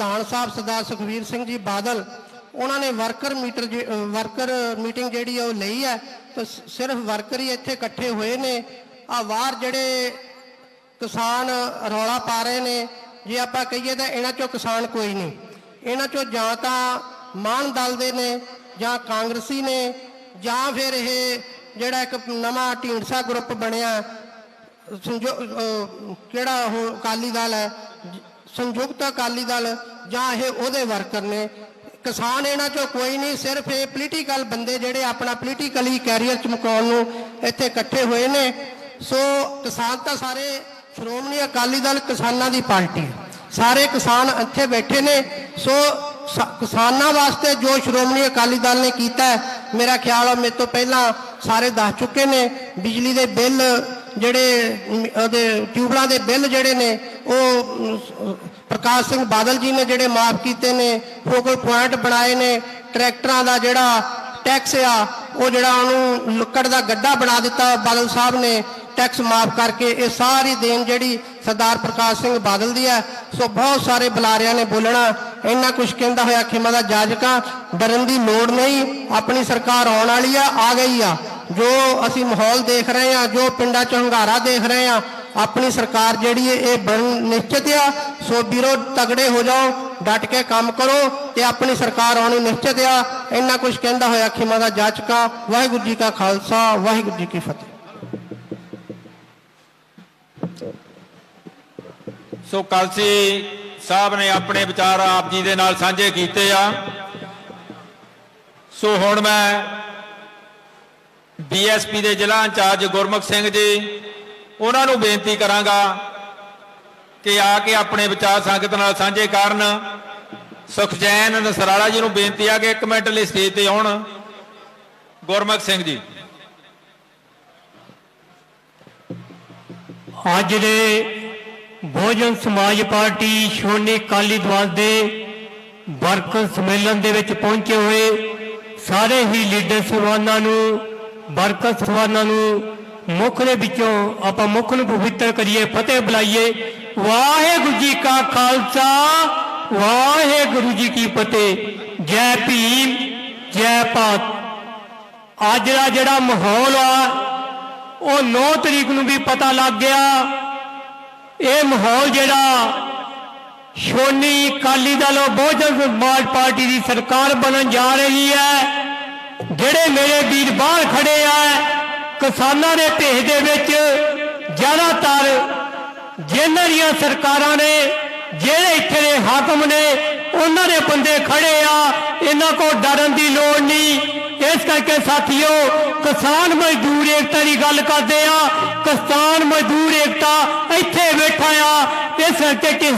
प्रधान साहब सरदार सुखबीर सिंह जी बादल उन्होंने वर्कर मीटिंग जिहड़ी है लई है, तो सिर्फ वर्कर ही इत्थे इकट्ठे हुए ने। आ बाहर जिहड़े किसान रौला पा रहे ने, जे आपां कहीए तां इन्हां चों किसान कोई नहीं, इन्हां चों जां तां मान दल दे ने जां कांग्रसी ने जां फिर ये जिहड़ा एक नवां ढींडसा ग्रुप बनिया किहड़ा ओह अकाली दल है संयुक्त अकाली दल जां ये उहदे वर्कर ने। किसान इन्हां चों कोई नहीं, सिर्फ ये पोलीटिकल बंदे जिहड़े अपना पोलीटिकली कैरियर चमकाउण नूं इत्थे इकट्ठे हुए ने। सो किसान तां सारे श्रोमणी अकाली दल किसानां दी पार्टी है, सारे किसान इत्थे बैठे ने। सो किसानां वास्ते जो श्रोमणी अकाली दल ने कीता है, मेरा ख्याल है मेरे तो पहला सारे दस चुके ने। बिजली दे बिल जिहड़े ट्यूबलां दे बिल जिहड़े ने वो प्रकाश सिंह बादल जी ने जिहड़े माफ कीते ने, फोकल पॉइंट बनाए ने। ट्रैक्टरां दा जिहड़ा टैक्स आ वो जिहड़ा उहनूं लुक्कड़ दा गड्ढा बना दिता बादल साहब ने टैक्स माफ करके। ये सारी देन जिहड़ी सरदार प्रकाश सिंह बादल दी है। सो बहुत सारे बुलारियां ने बोलना, इन्ना कुछ कहंदा होया खिमा दा जाजका डरन दी लोड़ नहीं, अपनी सरकार आउण वाली आ गई आ। जो असी माहौल देख रहे हैं, जो पिंडां च हंगारा देख रहे हैं, अपनी सरकार जिहड़ी है ये बन निश्चित आ। सो वीरो तगड़े हो जाओ, डट के काम करो ते अपनी सरकार आनी निश्चित आ। इन्ना कुछ कहंदा होया खिमा दा जाजका। वाहिगुरू जी का खालसा, वाहिगुरू जी की फतेह। सो कलसी साहब ने अपने विचार आप जी दे नाल साझे कीते आ। सो हुण मैं BSP दे जिला इंचार्ज गुरमुख सिंह जी उन्होंने बेनती करांगा कि आके अपने विचार संगत नाल साझे करन। सुखचैन नसराला जी नूं बेनती आ कि 1 मिनट लई स्टेज ते आउण। गुरमुख सिंह जी अज दे बहुजन समाज पार्टी श्रोमणी अकाली दल दे वर्कर सम्मेलन दे विच पहुंचे हुए सारे ही लीडर साहबानां नूं वर्कर साहबानां नूं मुख दे विचों आपां मुख नूं पवित्र करिए, फतेह बुलाइए। वाहिगुरू जी का खालसा, वाहिगुरू जी की फतेह। जय भीम, जय भारत। अज दा जिहड़ा माहौल आ वो 9 तरीक नूं भी पता लग गया। ये माहौल जिहड़ा श्रोमणी अकाली दल बहुजन समाज पार्टी की सरकार बनन जा रही है। जिहड़े मेरे वीर बाहर खड़े आ किसानों के भेष दे विच ज़्यादातर जिन्हां दीयां सरकारां ने जिहड़े इत्थे दे हाकम ने उन्हां दे बंदे खड़े आ, इन्हां को डरन की लोड़ नहीं। इस करके साथियों किसान मजदूर एकता की गल करते आ, किसान मजदूर एकता इत्थे बैठा आ। इस करके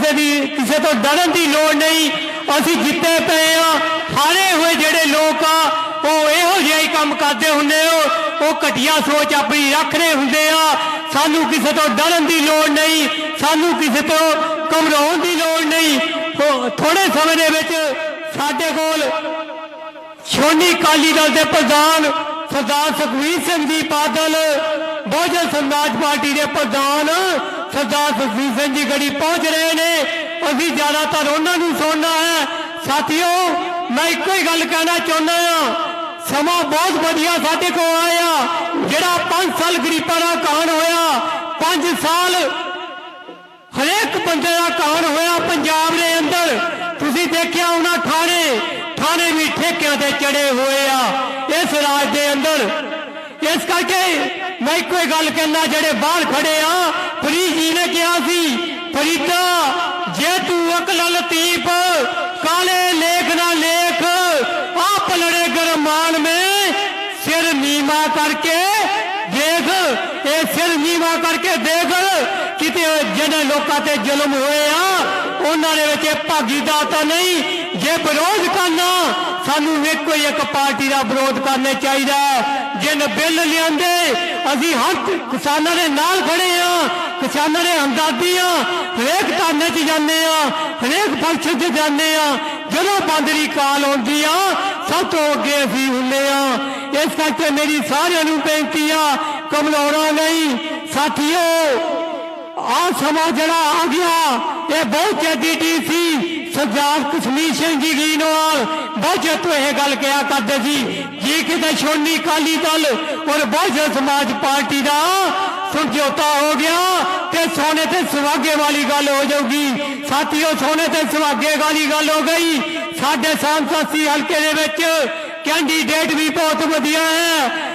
किसी तो डरन की लोड़ नहीं। असी जिते पे आ, हारे हुए जिहड़े लोग आ वो इहो जिहा ही काम करते हुंदे हो, वो घटिया सोच अपनी रखते हुंदे आ। सानू किसी तो डरन की लोड़ नहीं, सानू किसी तो घबराउण की लोड़ नहीं। थोड़े समय दे विच साडे कोल श्रोमणी अकाली दल के प्रधान सरदार सुखबीर सिंह जी बादल, बहुजन समाज पार्टी के प्रधान सरदार सुखबीर सिंह जी गड़ी पहुंच रहे हैं। अभी ज्यादातर उन्होंने सुनना है। साथियों मैं एक ही गल कहना चाहना समा बहुत वधिया साडे को आया। जिहड़ा 5 साल गरीबां दा कांड होया, 5 साल हरेक बंदे का कांड होया पंजाब के अंदर। तुसीं देखिया उन्हां थाने भी ठेकियां ते चढ़े हुए आ इस राज के अंदर। इस करके मैं एक गल कहना, जेडे बाहर खड़े आ, फरीद जी ने कहा सी फरीदा जे तू अकल लतीफ काले लेख ना लेख, आप लड़े गरमान में सिर नीमा करके देख। ये सिर नीमा करके देख किते जिन्हें लोगों ते जुल्म हुए आ उन्होंने भागीदार तो नहीं। जे विरोध करना सानू एक पार्टी का विरोध करना चाहिए। जिन बिल लिया असी हर किसानों के नाल खड़े हाँ, किसानों ने हमदर्दी हाँ। हरेक धरने च जाने, हरेक फंक्शन च जाने, जो बंदरी काल आती आ सब तो अगे असी होंगे। इस करके मेरी सारिਆਂ ਨੂੰ बेनती आ घबराना नहीं। साथियों आ समा जरा आ गया, ये बहुत चेती सी ਸਰਦਾਰ ਕਸ਼ਮੀਰ ਸਿੰਘ ਜੀ ਗੀਨਵਾਲ ਬਹੁਜਨ ਤੋਂ ਇਹ ਗੱਲ ਕਿਹਾ ਕਰਦੇ ਸੀ, ਜੇ ਕਿਤੇ ਸ਼੍ਰੋਮਣੀ ਅਕਾਲੀ ਦਲ ਔਰ ਬਹੁਜਨ ਸਮਾਜ ਪਾਰਟੀ ਦਾ ਸਮਝੌਤਾ ਹੋ ਗਿਆ ਤੇ ਸੋਨੇ ਤੇ ਸੁਹਾਗੇ ਵਾਲੀ ਗੱਲ ਹੋ ਜਾਊਗੀ। ਸਾਥੀਓ, ਸੋਨੇ ਤੇ ਸੁਹਾਗੇ ਵਾਲੀ ਗੱਲ ਹੋ ਗਈ। ਸਾਡੇ ਸੰਸਦੀ ਹਲਕੇ ਦੇ ਵਿੱਚ ਕੈਂਡੀਡੇਟ ਵੀ ਬਹੁਤ ਵਧੀਆ ਹੈ।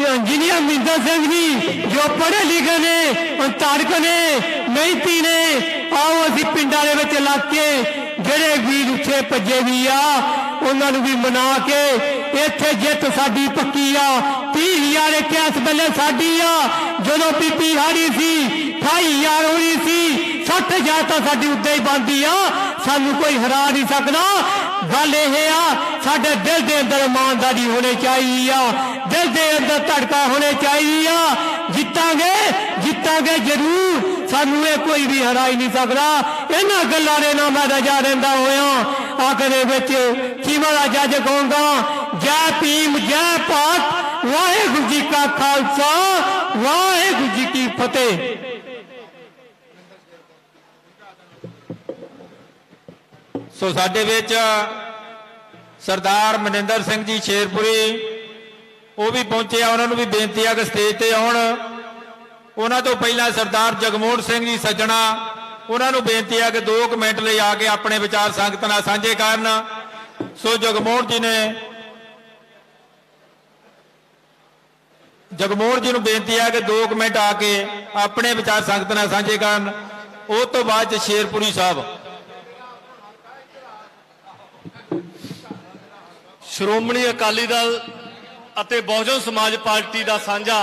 इंजीनियर मिंदर सिंह जी जो पढ़े लिखे ने, तारक ने, मेहनती ने, आओ असी पिंडा दे विच लग के जेड़े वीर उत्थे भजे भी आ उन्होंने भी मना के इत्थे जित साडी पक्की आ। 30,000 इतिहास वेले साडी आ। जदों बीबी हारी सी 28,000 होनी सी, 60,000 तो साडी उद्दे ही बनदी आ। सानू कोई हरा नहीं सकदा। गल यह आ, साडे दिल दे अंदर ईमानदारी होनी चाहिए आ, दिल दे अंदर धड़का होने चाहिए आ। जितांगे जितांगे जरूर, सानू ये कोई भी हरा ही नहीं सकता। इन्हां गल्लां दे नाल मैं रजा रहिंदा होया आखिर विच चीमा दा जज कहूंगा, जय भीम जय भारत, वाहिगुरू जी का खालसा वाहिगुरू जी की फतेह। सो साडे विच सरदार मनिंदर सिंह जी शेरपुरी वो भी पहुंचे, उन्होंने भी बेनती है कि स्टेज ते आउण। उन्हां तों पहलां सरदार जगमोहन सिंह जी सज्जणा, उन्होंने बेनती है कि 2 मिनट लई आके अपने विचार संगत नाल सांझे करन। सो जगमोहन जी ने नूं बेनती है कि 2 मिनट आके अपने विचार संगत नाल सांझे करन। उस तो बाद शेरपुरी साहब। श्रोमणी अकाली दल ਅਤੇ ਬਹੁਜਨ ਸਮਾਜ ਪਾਰਟੀ ਦਾ ਸਾਂਝਾ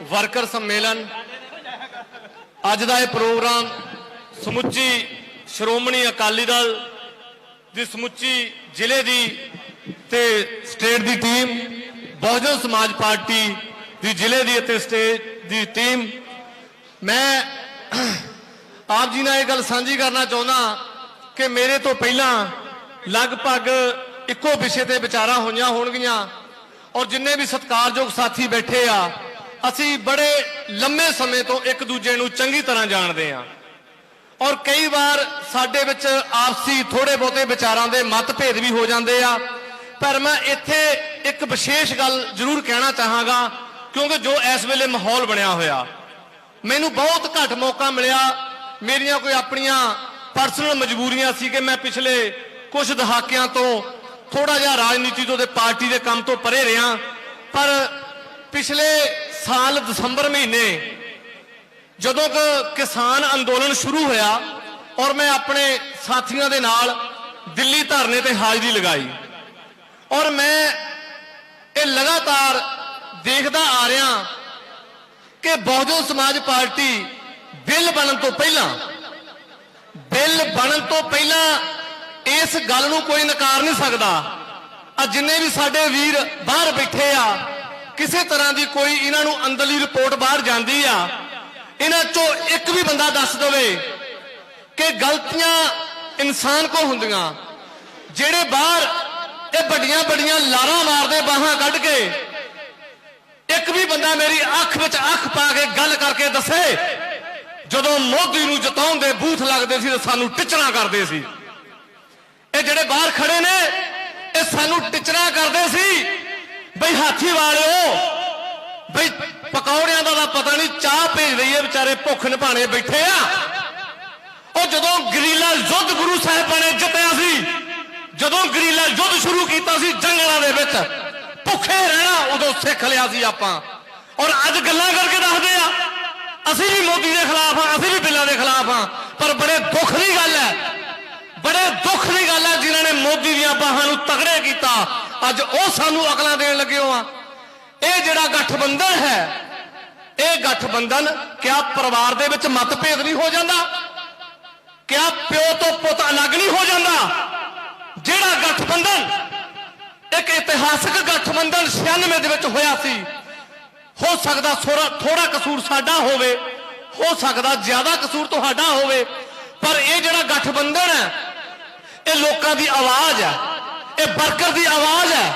ਵਰਕਰ ਸੰਮੇਲਨ, ਅੱਜ ਦਾ ਇਹ ਪ੍ਰੋਗਰਾਮ ਸਮੁੱਚੀ ਸ਼੍ਰੋਮਣੀ ਅਕਾਲੀ ਦਲ ਦੀ ਸਮੁੱਚੀ ਜ਼ਿਲ੍ਹੇ ਦੀ ਤੇ ਸਟੇਟ ਦੀ ਟੀਮ, ਬਹੁਜਨ ਸਮਾਜ ਪਾਰਟੀ ਦੀ ਜ਼ਿਲ੍ਹੇ ਦੀ ਅਤੇ ਸਟੇਟ ਦੀ ਟੀਮ, ਮੈਂ ਆਪ ਜੀ ਨਾਲ ਇਹ ਗੱਲ ਸਾਂਝੀ ਕਰਨਾ ਚਾਹੁੰਦਾ ਕਿ ਮੇਰੇ ਤੋਂ ਪਹਿਲਾਂ ਲਗਭਗ ਇੱਕੋ ਵਿਸ਼ੇ ਤੇ ਵਿਚਾਰਾਂ ਹੋਈਆਂ ਹੋਣਗੀਆਂ और जिन्ने भी सत्कारयोग साथी बैठे आ असी बड़े लंबे समय तो एक दूजे नूं चंगी तरह जानते हैं और कई बार साडे विच आपसी थोड़े बहुते विचारां दे मतभेद भी हो जाते आ। पर मैं इत्थे एक विशेष गल जरूर कहना चाहांगा क्योंकि जो इस वेले माहौल बनिया होया मैनूं बहुत घट मौका मिलिया। मेरियां कोई अपनियां परसनल मजबूरियां सी कि मैं पिछले कुछ दहाकियां तो थोड़ा जिहा राजनीति तो पार्टी के काम तो परे रहा, पर पिछले साल दसंबर महीने जदों किसान अंदोलन शुरू होया और मैं अपने साथियों के नाल दिल्ली धरने ते हाजरी लगाई और मैं ये लगातार देखता आ रहा कि बहुजन समाज पार्टी बिल बनन तो पहला इस गल नूं कोई नकार नहीं सकता। जिन्ने भी साडे वीर बाहर बैठे आ किसी तरह की कोई इन्हां नूं अंदरली रिपोर्ट बाहर जाती आ, इन्हां चों एक भी बंदा दस दवे कि गलतियां इंसान को हुंदियां। जेड़े बाहर ये बड़ियां बड़ियां लारां मारदे बाहां कढ के, एक भी बंदा मेरी अख विच अख पा के गल करके दसे जदों मोदी नूं जिताउण दे बूथ लगदे सी तां सानूं टिचणा करदे सी। ये जेड़े बाहर खड़े ने ये सानू टिचरा करते सी बई हाथी वालिओ, बई पकौड़ियां दा पता नहीं चाह भेज रही है, बेचारे भुख निभाने बैठे आ। और जदों गरीला युद्ध गुरु साहिबां ने जितया सी, जदों गरीला युद्ध शुरू किया सी जंगलां दे विच भुखे रहना उदों सिख लिया सी आपां। और अज गल्लां करके दसदे आ असीं भी मोदी दे खिलाफ हाँ, असीं भी बिल्लां दे खिलाफ हाँ। पर बड़े दुख की गल है, बड़े दुख की गल है जिन्होंने मोदी दियां बाहां नूं तगड़े कीता अज वो सानू अकलां देण लगे हो। ये जिहड़ा गठबंधन है, ये गठबंधन क्या परिवार दे विच मतभेद नहीं हो जाता? क्या प्यो तो पुत अलग नहीं हो जाता? जिहड़ा गठबंधन एक इतिहासक गठबंधन 96 दे विच होया सी, हो सकदा थोड़ा कसूर साडा होवे, हो सकदा ज्यादा कसूर तुहाडा होवे, पर यह जिहड़ा गठबंधन है ये लोगों की आवाज है, ये वर्कर की आवाज है।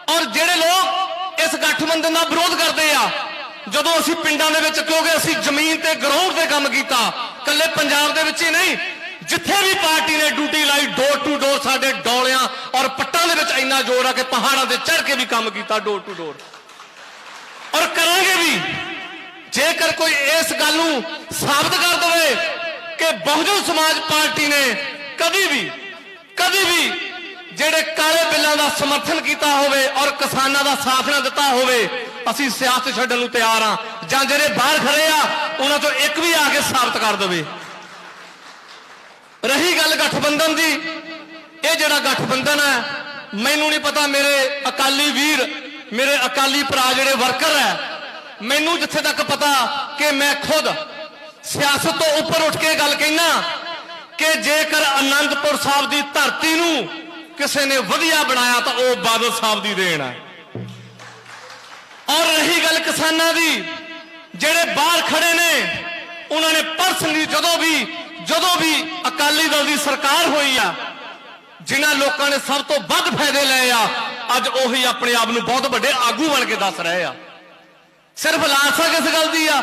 और जिहड़े लोग इस गठबंधन का विरोध करते आ, जदों असीं पिंडां दे विच क्योंकि असीं जमीन ते ग्राउंड ते काम कीता, कल्ले पंजाब दे विच ही नहीं ਜਿੱਥੇ ਵੀ ਪਾਰਟੀ ਨੇ ਡਿਊਟੀ ਲਾਈ ਡੋਰ ਟੂ ਡੋਰ ਸਾਡੇ ਡੋਲਿਆਂ ਔਰ ਪੱਟਾਂ ਦੇ ਵਿੱਚ ਇੰਨਾ ਜ਼ੋਰ ਆ ਕਿ ਪਹਾੜਾਂ ਤੇ ਚੜ੍ਹ ਕੇ ਵੀ ਕੰਮ ਕੀਤਾ ਡੋਰ ਟੂ ਡੋਰ, ਔਰ ਕਰਾਂਗੇ ਵੀ। ਜੇਕਰ ਕੋਈ ਇਸ ਗੱਲ ਨੂੰ ਸਾਬਤ ਕਰ ਦੇਵੇ ਕਿ ਬਹੁਜਨ ਸਮਾਜ ਪਾਰਟੀ ਨੇ ਕਦੀ ਵੀ ਜਿਹੜੇ ਕਾਲੇ ਬਿੱਲਾਂ ਦਾ ਸਮਰਥਨ ਕੀਤਾ ਹੋਵੇ ਔਰ ਕਿਸਾਨਾਂ ਦਾ ਸਾਥ ਨਾ ਦਿੱਤਾ ਹੋਵੇ, ਅਸੀਂ ਸਿਆਸਤ ਛੱਡਣ ਨੂੰ ਤਿਆਰ ਹਾਂ। ਜਾਂ ਜਿਹੜੇ ਬਾਹਰ ਖੜੇ ਆ ਉਹਨਾਂ ਚੋਂ ਇੱਕ ਵੀ ਆ ਕੇ ਸਾਬਤ ਕਰ ਦੇਵੇ। ਰਹੀ ਗੱਲ ਗਠਬੰਧਨ ਦੀ, ਇਹ ਜਿਹੜਾ ਗਠਬੰਧਨ ਹੈ, ਮੈਨੂੰ ਨਹੀਂ ਪਤਾ, ਮੇਰੇ ਅਕਾਲੀ ਵੀਰ, ਮੇਰੇ ਅਕਾਲੀ ਭਰਾ ਜਿਹੜੇ ਵਰਕਰ ਹੈ, ਮੈਨੂੰ ਜਿੱਥੇ ਤੱਕ ਪਤਾ ਕਿ ਮੈਂ ਖੁਦ ਸਿਆਸਤ ਤੋਂ ਉੱਪਰ ਉੱਠ ਕੇ ਗੱਲ ਕਹਿਣਾ ਕਿ ਜੇਕਰ ਆਨੰਦਪੁਰ ਸਾਹਿਬ ਦੀ ਧਰਤੀ ਨੂੰ ਕਿਸੇ ਨੇ ਵਧੀਆ ਬਣਾਇਆ ਤਾਂ ਉਹ ਬਾਦਲ ਸਾਹਿਬ ਦੀ ਦੇਣ ਹੈ। ਔਰ ਰਹੀ ਗੱਲ ਕਿਸਾਨਾਂ ਦੀ, ਜਿਹੜੇ ਬਾਹਰ ਖੜੇ ਨੇ, ਉਹਨਾਂ ਨੇ ਪਰਸਨਲੀ ਜਦੋਂ ਵੀ ਅਕਾਲੀ ਦਲ ਦੀ ਸਰਕਾਰ ਹੋਈ ਆ, ਜਿਨ੍ਹਾਂ ਲੋਕਾਂ ਨੇ ਸਭ ਤੋਂ ਵੱਧ ਫਾਇਦੇ ਲਏ ਆ, ਅੱਜ ਉਹੀ ਆਪਣੇ ਆਪ ਨੂੰ ਬਹੁਤ ਵੱਡੇ ਆਗੂ ਬਣ ਕੇ ਦੱਸ ਰਹੇ ਆ। ਸਿਰਫ ਲਾਲਸਾ ਕਿਸ ਗੱਲ ਦੀ ਆ?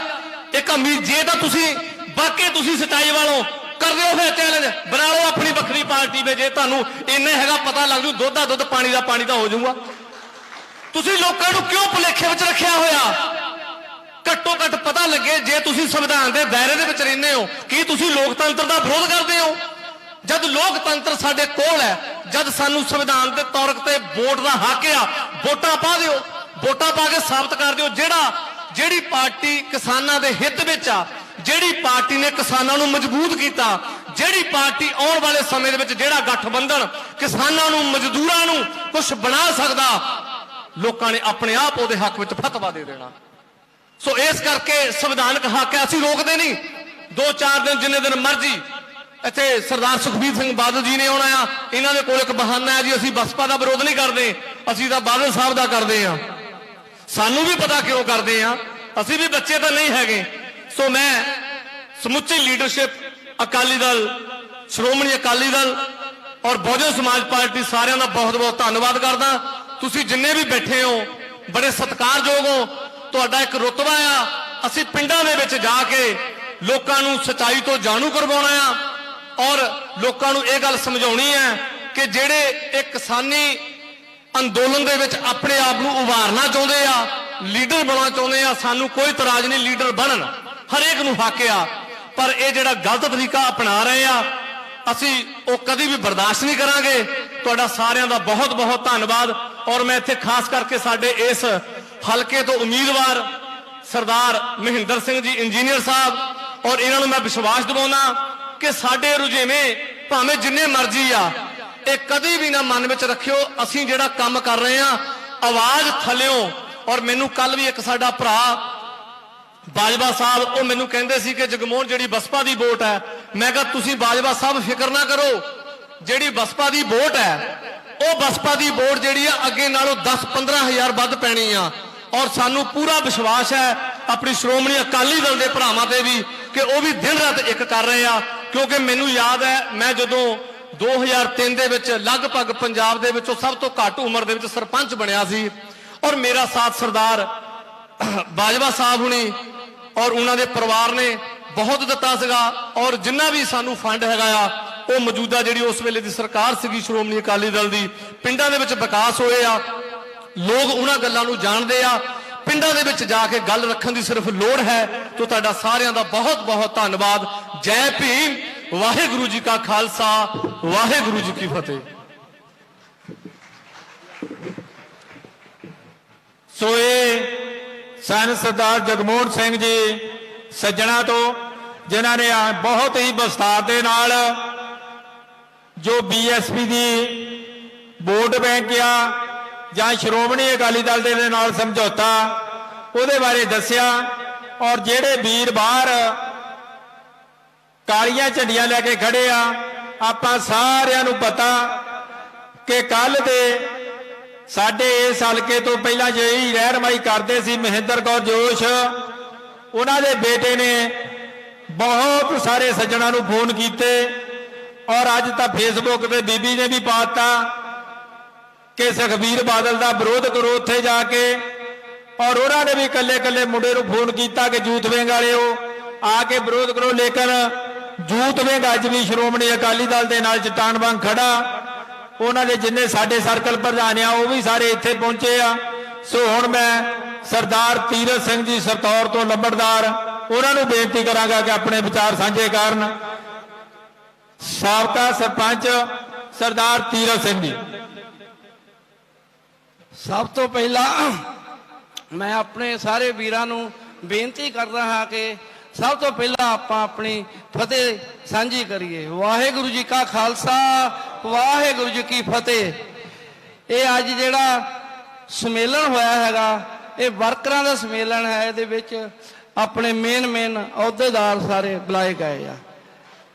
ਇੱਕ ਉਮੀਦ, ਜੇ ਤਾਂ ਤੁਸੀਂ ਵਾਕਈ ਤੁਸੀਂ ਸਚਾਈ ਵਾਲੋਂ ਕਰਦੇ ਹੋ ਫਿਰ ਚੈਲੰਜ ਬਣਾ ਲਓ ਆਪਣੀ ਵੱਖਰੀ ਪਾਰਟੀ ਵਿੱਚ। ਜੇ ਤੁਹਾਨੂੰ ਇੰਨੇ ਹੈਗਾ ਪਤਾ ਲੱਗ ਜੂ ਦੁੱਧ ਦਾ ਦੁੱਧ ਪਾਣੀ ਦਾ ਪਾਣੀ ਤਾਂ ਹੋ ਜਾਊਗਾ। ਤੁਸੀਂ ਲੋਕਾਂ ਨੂੰ ਕਿਉਂ ਭੁਲੇਖੇ ਵਿੱਚ ਰੱਖਿਆ ਹੋਇਆ? ਘੱਟੋ ਘੱਟ ਪਤਾ ਲੱਗੇ, ਜੇ ਤੁਸੀਂ ਸੰਵਿਧਾਨ ਦੇ ਦਾਇਰੇ ਦੇ ਵਿੱਚ ਰਹਿੰਦੇ ਹੋ, ਕੀ ਤੁਸੀਂ ਲੋਕਤੰਤਰ ਦਾ ਵਿਰੋਧ ਕਰਦੇ ਹੋ? ਜਦ ਲੋਕਤੰਤਰ ਸਾਡੇ ਕੋਲ ਹੈ, ਜਦ ਸਾਨੂੰ ਸੰਵਿਧਾਨ ਦੇ ਤੌਰ ਤੇ ਵੋਟ ਦਾ ਹੱਕ ਆ, ਵੋਟਾਂ ਪਾ ਦਿਓ, ਵੋਟਾਂ ਪਾ ਕੇ ਸਾਬਤ ਕਰ ਦਿਓ ਜਿਹੜੀ ਪਾਰਟੀ ਕਿਸਾਨਾਂ ਦੇ ਹਿੱਤ ਵਿੱਚ ਆ, ਜਿਹੜੀ ਪਾਰਟੀ ਨੇ ਕਿਸਾਨਾਂ ਨੂੰ ਮਜ਼ਬੂਤ ਕੀਤਾ, ਜਿਹੜੀ ਪਾਰਟੀ ਆਉਣ ਵਾਲੇ ਸਮੇਂ ਦੇ ਵਿੱਚ ਜਿਹੜਾ ਗਠਬੰਧਨ ਕਿਸਾਨਾਂ ਨੂੰ ਮਜ਼ਦੂਰਾਂ ਨੂੰ ਕੁਝ ਬਣਾ ਸਕਦਾ, ਲੋਕਾਂ ਨੇ ਆਪਣੇ ਆਪ ਉਹਦੇ ਹੱਕ ਵਿੱਚ ਫਤਵਾ ਦੇ ਦੇਣਾ। ਸੋ ਇਸ ਕਰਕੇ ਸੰਵਿਧਾਨਕ ਹੱਕ ਹੈ, ਅਸੀਂ ਰੋਕਦੇ ਨਹੀਂ। 2-4 ਦਿਨ ਜਿੰਨੇ ਦਿਨ ਮਰਜ਼ੀ ਇੱਥੇ ਸਰਦਾਰ ਸੁਖਬੀਰ ਸਿੰਘ ਬਾਦਲ ਜੀ ਨੇ ਆਉਣਾ ਆ, ਇਹਨਾਂ ਦੇ ਕੋਲ ਇੱਕ ਬਹਾਨਾ ਹੈ ਜੀ, ਅਸੀਂ ਬਸਪਾ ਦਾ ਵਿਰੋਧ ਨਹੀਂ ਕਰਦੇ, ਅਸੀਂ ਤਾਂ ਬਾਦਲ ਸਾਹਿਬ ਦਾ ਕਰਦੇ ਆ। ਸਾਨੂੰ ਵੀ ਪਤਾ ਕਿਉਂ ਕਰਦੇ ਆ, ਅਸੀਂ ਵੀ ਬੱਚੇ ਤਾਂ ਨਹੀਂ ਹੈਗੇ। ਸੋ ਮੈਂ ਸਮੁੱਚੀ ਲੀਡਰਸ਼ਿਪ ਅਕਾਲੀ ਦਲ, ਸ਼੍ਰੋਮਣੀ ਅਕਾਲੀ ਦਲ ਔਰ ਬਹੁਜਨ ਸਮਾਜ ਪਾਰਟੀ ਸਾਰਿਆਂ ਦਾ ਬਹੁਤ ਬਹੁਤ ਧੰਨਵਾਦ ਕਰਦਾ। ਤੁਸੀਂ ਜਿੰਨੇ ਵੀ ਬੈਠੇ ਹੋ ਬੜੇ ਸਤਿਕਾਰਯੋਗ ਹੋ। ਤੁਹਾਡਾ ਇੱਕ ਰੁਤਬਾ ਆ, ਅਸੀਂ ਪਿੰਡਾਂ ਦੇ ਵਿੱਚ ਜਾ ਕੇ ਲੋਕਾਂ ਨੂੰ ਸਚਾਈ ਤੋਂ ਜਾਣੂ ਕਰਵਾਉਣਾ ਆ ਔਰ ਲੋਕਾਂ ਨੂੰ ਇਹ ਗੱਲ ਸਮਝਾਉਣੀ ਹੈ ਕਿ ਜਿਹੜੇ ਇਹ ਕਿਸਾਨੀ ਅੰਦੋਲਨ ਦੇ ਵਿੱਚ ਆਪਣੇ ਆਪ ਨੂੰ ਉਭਾਰਨਾ ਚਾਹੁੰਦੇ ਆ, ਲੀਡਰ ਬਣਨਾ ਚਾਹੁੰਦੇ ਆ, ਸਾਨੂੰ ਕੋਈ ਇਤਰਾਜ਼ ਨਹੀਂ, ਲੀਡਰ ਬਣਨ, ਹਰੇਕ ਨੂੰ ਹੱਕ ਆ। ਪਰ ਇਹ ਜਿਹੜਾ ਗਲਤ ਤਰੀਕਾ ਅਪਣਾ ਰਹੇ ਆ, ਅਸੀਂ ਉਹ ਕਦੀ ਵੀ ਬਰਦਾਸ਼ਤ ਨਹੀਂ ਕਰਾਂਗੇ। ਤੁਹਾਡਾ ਸਾਰਿਆਂ ਦਾ ਬਹੁਤ ਬਹੁਤ ਧੰਨਵਾਦ। ਔਰ ਮੈਂ ਇੱਥੇ ਖਾਸ ਕਰਕੇ ਸਾਡੇ ਇਸ ਹਲਕੇ ਤੋਂ ਉਮੀਦਵਾਰ ਸਰਦਾਰ ਮਹਿੰਦਰ ਸਿੰਘ ਜੀ ਇੰਜੀਨੀਅਰ ਸਾਹਿਬ ਔਰ ਇਹਨਾਂ ਨੂੰ ਮੈਂ ਵਿਸ਼ਵਾਸ ਦਿਵਾਉਣਾ ਕਿ ਸਾਡੇ ਰੁਝੇਵੇਂ ਭਾਵੇਂ ਜਿੰਨੇ ਮਰਜ਼ੀ ਆ, ਇਹ ਕਦੀ ਵੀ ਨਾ ਮਨ ਵਿੱਚ ਰੱਖਿਓ, ਅਸੀਂ ਜਿਹੜਾ ਕੰਮ ਕਰ ਰਹੇ ਆ ਆਵਾਜ਼ ਥੱਲਿਓਂ। ਔਰ ਮੈਨੂੰ ਕੱਲ ਵੀ ਇੱਕ ਸਾਡਾ ਭਰਾ ਬਾਜਵਾ ਸਾਹਿਬ, ਉਹ ਮੈਨੂੰ ਕਹਿੰਦੇ ਸੀ ਕਿ ਜਗਮੋਹਨ ਜਿਹੜੀ ਬਸਪਾ ਦੀ ਵੋਟ ਹੈ, ਮੈਂ ਕਿਹਾ ਤੁਸੀਂ ਬਾਜਵਾ ਸਾਹਿਬ ਫਿਕਰ ਨਾ ਕਰੋ, ਜਿਹੜੀ ਬਸਪਾ ਦੀ ਵੋਟ ਹੈ ਉਹ ਬਸਪਾ ਦੀ ਵੋਟ ਜਿਹੜੀ ਆ ਅੱਗੇ ਨਾਲੋਂ 10-15 ਹਜ਼ਾਰ ਵੱਧ ਪੈਣੀ ਆ। ਔਰ ਸਾਨੂੰ ਪੂਰਾ ਵਿਸ਼ਵਾਸ ਹੈ ਆਪਣੀ ਸ਼੍ਰੋਮਣੀ ਅਕਾਲੀ ਦਲ ਦੇ ਭਰਾਵਾਂ ਤੇ ਵੀ ਕਿ ਉਹ ਵੀ ਦਿਨ ਰਾਤ ਇੱਕ ਕਰ ਰਹੇ ਆ। ਕਿਉਂਕਿ ਮੈਨੂੰ ਯਾਦ ਹੈ ਮੈਂ ਜਦੋਂ 2003 ਦੇ ਵਿੱਚ ਲਗਭਗ ਪੰਜਾਬ ਦੇ ਵਿੱਚੋਂ ਸਭ ਤੋਂ ਘੱਟ ਉਮਰ ਦੇ ਵਿੱਚ ਸਰਪੰਚ ਬਣਿਆ ਸੀ ਔਰ ਮੇਰਾ ਸਾਥ ਸਰਦਾਰ ਬਾਜਵਾ ਸਾਹਿਬ ਹੁਣੀ ਔਰ ਉਹਨਾਂ ਦੇ ਪਰਿਵਾਰ ਨੇ ਬਹੁਤ ਦਿੱਤਾ ਸੀਗਾ। ਔਰ ਜਿੰਨਾ ਵੀ ਸਾਨੂੰ ਫੰਡ ਹੈਗਾ ਆ, ਉਹ ਮੌਜੂਦਾ ਜਿਹੜੀ ਉਸ ਵੇਲੇ ਦੀ ਸਰਕਾਰ ਸੀਗੀ ਸ਼੍ਰੋਮਣੀ ਅਕਾਲੀ ਦਲ ਦੀ, ਪਿੰਡਾਂ ਦੇ ਵਿੱਚ ਵਿਕਾਸ ਹੋਏ ਆ, ਲੋਕ ਉਹਨਾਂ ਗੱਲਾਂ ਨੂੰ ਜਾਣਦੇ ਆ। ਪਿੰਡਾਂ ਦੇ ਵਿੱਚ ਜਾ ਕੇ ਗੱਲ ਰੱਖਣ ਦੀ ਸਿਰਫ ਲੋੜ ਹੈ। ਤੋਂ ਤੁਹਾਡਾ ਸਾਰਿਆਂ ਦਾ ਬਹੁਤ ਬਹੁਤ ਧੰਨਵਾਦ। ਜੈ ਭੀਮ, ਵਾਹਿਗੁਰੂ ਜੀ ਕਾ ਖਾਲਸਾ, ਵਾਹਿਗੁਰੂ ਜੀ ਕੀ ਫਤਿਹ। ਸੋ ਇਹ ਸਨ ਸਰਦਾਰ ਜਗਮੋਹਨ ਸਿੰਘ ਜੀ ਸੱਜਣਾ ਤੋਂ, ਜਿਨ੍ਹਾਂ ਨੇ ਬਹੁਤ ਹੀ ਵਿਸਥਾਰ ਦੇ ਨਾਲ ਜੋ ਬੀਐਸਪੀ ਦੀ ਵੋਟ ਬੈਂਕ ਆ ਜਾਂ ਸ਼੍ਰੋਮਣੀ ਅਕਾਲੀ ਦਲ ਦੇ ਨਾਲ ਸਮਝੌਤਾ, ਉਹਦੇ ਬਾਰੇ ਦੱਸਿਆ। ਔਰ ਜਿਹੜੇ ਵੀਰ ਬਾਹਰ ਕਾਲੀਆਂ ਝੰਡੀਆਂ ਲੈ ਕੇ ਖੜੇ ਆ, ਆਪਾਂ ਸਾਰਿਆਂ ਨੂੰ ਪਤਾ ਕਿ ਕੱਲ ਦੇ ਸਾਡੇ ਇਸ ਹਲਕੇ ਤੋਂ ਪਹਿਲਾਂ ਜਿਹੜੀ ਰਹਿਨਮਾਈ ਕਰਦੇ ਸੀ ਮਹਿੰਦਰ ਕੌਰ ਜੋਸ਼, ਉਹਨਾਂ ਦੇ ਬੇਟੇ ਨੇ ਬਹੁਤ ਸਾਰੇ ਸੱਜਣਾਂ ਨੂੰ ਫੋਨ ਕੀਤੇ ਔਰ ਅੱਜ ਤਾਂ ਫੇਸਬੁੱਕ ਤੇ ਬੀਬੀ ਨੇ ਵੀ ਪਾਤਾ ਕਿ ਸੁਖਬੀਰ ਬਾਦਲ ਦਾ ਵਿਰੋਧ ਕਰੋ ਉੱਥੇ ਜਾ ਕੇ। ਔਰ ਉਹਨਾਂ ਨੇ ਵੀ ਇਕੱਲੇ ਇਕੱਲੇ ਮੁੰਡੇ ਨੂੰ ਫੋਨ ਕੀਤਾ ਕਿ ਯੂਥ ਵਿੰਗ ਵਾਲਿਓ ਆ ਕੇ ਵਿਰੋਧ ਕਰੋ। ਲੇਕਿਨ ਜੂਤ ਵਿੰਗ ਅੱਜ ਵੀ ਸ਼੍ਰੋਮਣੀ ਅਕਾਲੀ ਦਲ ਦੇ ਨਾਲ ਚਟਾਨ ਵਾਂਗ ਖੜਾ। ਉਹਨਾਂ ਦੇ ਜਿੰਨੇ ਸਾਡੇ ਸਰਕਲ ਪ੍ਰਧਾਨ ਆ ਉਹ ਵੀ ਸਾਰੇ ਇੱਥੇ ਪਹੁੰਚੇ ਆ। ਸੋ ਹੁਣ ਮੈਂ ਸਰਦਾਰ ਤੀਰਥ ਸਿੰਘ ਜੀ ਸਰਤੌਰ ਤੋਂ ਲੰਬੜਦਾਰ ਉਹਨਾਂ ਨੂੰ ਬੇਨਤੀ ਕਰਾਂਗਾ ਕਿ ਆਪਣੇ ਵਿਚਾਰ ਸਾਂਝੇ ਕਰਨ। ਸਾਬਕਾ ਸਰਪੰਚ ਸਰਦਾਰ ਤੀਰਥ ਸਿੰਘ ਜੀ। ਸਭ ਤੋਂ ਪਹਿਲਾਂ ਮੈਂ ਆਪਣੇ ਸਾਰੇ ਵੀਰਾਂ ਨੂੰ ਬੇਨਤੀ ਕਰਦਾ ਹਾਂ ਕਿ ਸਭ ਤੋਂ ਪਹਿਲਾਂ ਆਪਾਂ ਆਪਣੀ ਫਤਿਹ ਸਾਂਝੀ ਕਰੀਏ। ਵਾਹਿਗੁਰੂ ਜੀ ਕਾ ਖਾਲਸਾ, ਵਾਹਿਗੁਰੂ ਜੀ ਕੀ ਫਤਿਹ। ਇਹ ਅੱਜ ਜਿਹੜਾ ਸੰਮੇਲਨ ਹੋਇਆ ਹੈਗਾ, ਇਹ ਵਰਕਰਾਂ ਦਾ ਸੰਮੇਲਨ ਹੈ। ਇਹਦੇ ਵਿੱਚ ਆਪਣੇ ਮੇਨ ਅਹੁਦੇਦਾਰ ਸਾਰੇ ਬੁਲਾਏ ਗਏ ਆ।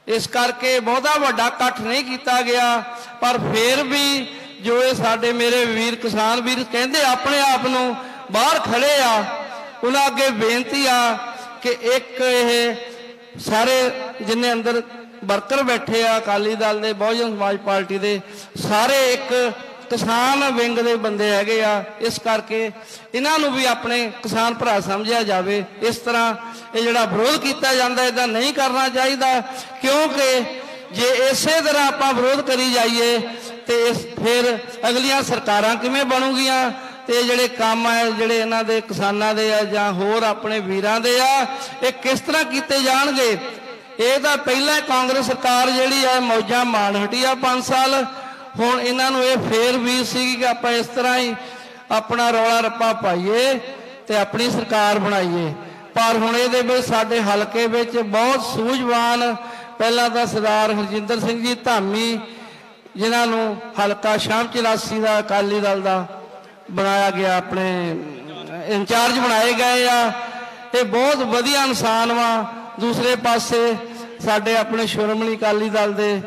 ਇਸ ਕਰਕੇ ਬਹੁਤਾ ਵੱਡਾ ਇਕੱਠ ਨਹੀਂ ਕੀਤਾ ਗਿਆ, ਪਰ ਫਿਰ ਵੀ ਜੋ ਇਹ ਸਾਡੇ ਮੇਰੇ ਵੀਰ ਕਿਸਾਨ ਵੀਰ ਕਹਿੰਦੇ ਆਪਣੇ ਆਪ ਨੂੰ ਬਾਹਰ ਖੜੇ ਆ, ਉਹਨਾਂ ਅੱਗੇ ਬੇਨਤੀ ਆ ਕਿ ਇੱਕ ਇਹ ਸਾਰੇ ਜਿੰਨੇ ਅੰਦਰ ਵਰਕਰ ਬੈਠੇ ਆ ਅਕਾਲੀ ਦਲ ਦੇ, ਬਹੁਜਨ ਸਮਾਜ ਪਾਰਟੀ ਦੇ, ਸਾਰੇ ਇੱਕ ਕਿਸਾਨ ਵਿੰਗ ਦੇ ਬੰਦੇ ਹੈਗੇ ਆ। ਇਸ ਕਰਕੇ ਇਹਨਾਂ ਨੂੰ ਵੀ ਆਪਣੇ ਕਿਸਾਨ ਭਰਾ ਸਮਝਿਆ ਜਾਵੇ। ਇਸ ਤਰ੍ਹਾਂ ਇਹ ਜਿਹੜਾ ਵਿਰੋਧ ਕੀਤਾ ਜਾਂਦਾ ਇਹਦਾ ਨਹੀਂ ਕਰਨਾ ਚਾਹੀਦਾ, ਕਿਉਂਕਿ ਜੇ ਇਸੇ ਤਰ੍ਹਾਂ ਆਪਾਂ ਵਿਰੋਧ ਕਰੀ ਜਾਈਏ ਤੇ ਫਿਰ ਅਗਲੀਆਂ ਸਰਕਾਰਾਂ ਕਿਵੇਂ ਬਣੂਗੀਆਂ ਤੇ ਜਿਹੜੇ ਕੰਮ ਆ ਜਿਹੜੇ ਇਹਨਾਂ ਦੇ ਕਿਸਾਨਾਂ ਦੇ ਆ ਜਾਂ ਹੋਰ ਆਪਣੇ ਵੀਰਾਂ ਦੇ ਆ, ਇਹ ਕਿਸ ਤਰ੍ਹਾਂ ਕੀਤੇ ਜਾਣਗੇ। ਇਹ ਤਾਂ ਪਹਿਲਾਂ ਕਾਂਗਰਸ ਸਰਕਾਰ ਜਿਹੜੀ ਆ ਮੌਜਾਂ ਮਾਣ ਹਟੀ ਆ 5 ਸਾਲ। ਹੁਣ ਇਹਨਾਂ ਨੂੰ ਇਹ ਫੇਰ ਵੀ ਸੀ ਕਿ ਆਪਾਂ ਇਸ ਤਰ੍ਹਾਂ ਹੀ ਆਪਣਾ ਰੌਲਾ ਰੱਪਾ ਪਾਈਏ ਤੇ ਆਪਣੀ ਸਰਕਾਰ ਬਣਾਈਏ। ਪਰ ਹੁਣ ਇਹਦੇ ਵਿੱਚ ਸਾਡੇ ਹਲਕੇ ਵਿੱਚ ਬਹੁਤ ਸੂਝਵਾਨ, ਪਹਿਲਾਂ ਤਾਂ ਸਰਦਾਰ ਹਰਜਿੰਦਰ ਸਿੰਘ ਜੀ ਧਾਮੀ, ਜਿਨ੍ਹਾਂ ਨੂੰ ਹਲਕਾ ਸ਼ਾਮ 84 ਦਾ ਅਕਾਲੀ ਦਲ ਦਾ ਬਣਾਇਆ ਗਿਆ, ਆਪਣੇ ਇੰਚਾਰਜ ਬਣਾਏ ਗਏ ਆ। ਇਹ ਬਹੁਤ ਵਧੀਆ ਇਨਸਾਨ ਵਾ। ਦੂਸਰੇ ਪਾਸੇ ਸਾਡੇ ਆਪਣੇ ਸ਼੍ਰੋਮਣੀ ਅਕਾਲੀ ਦਲ ਦੇ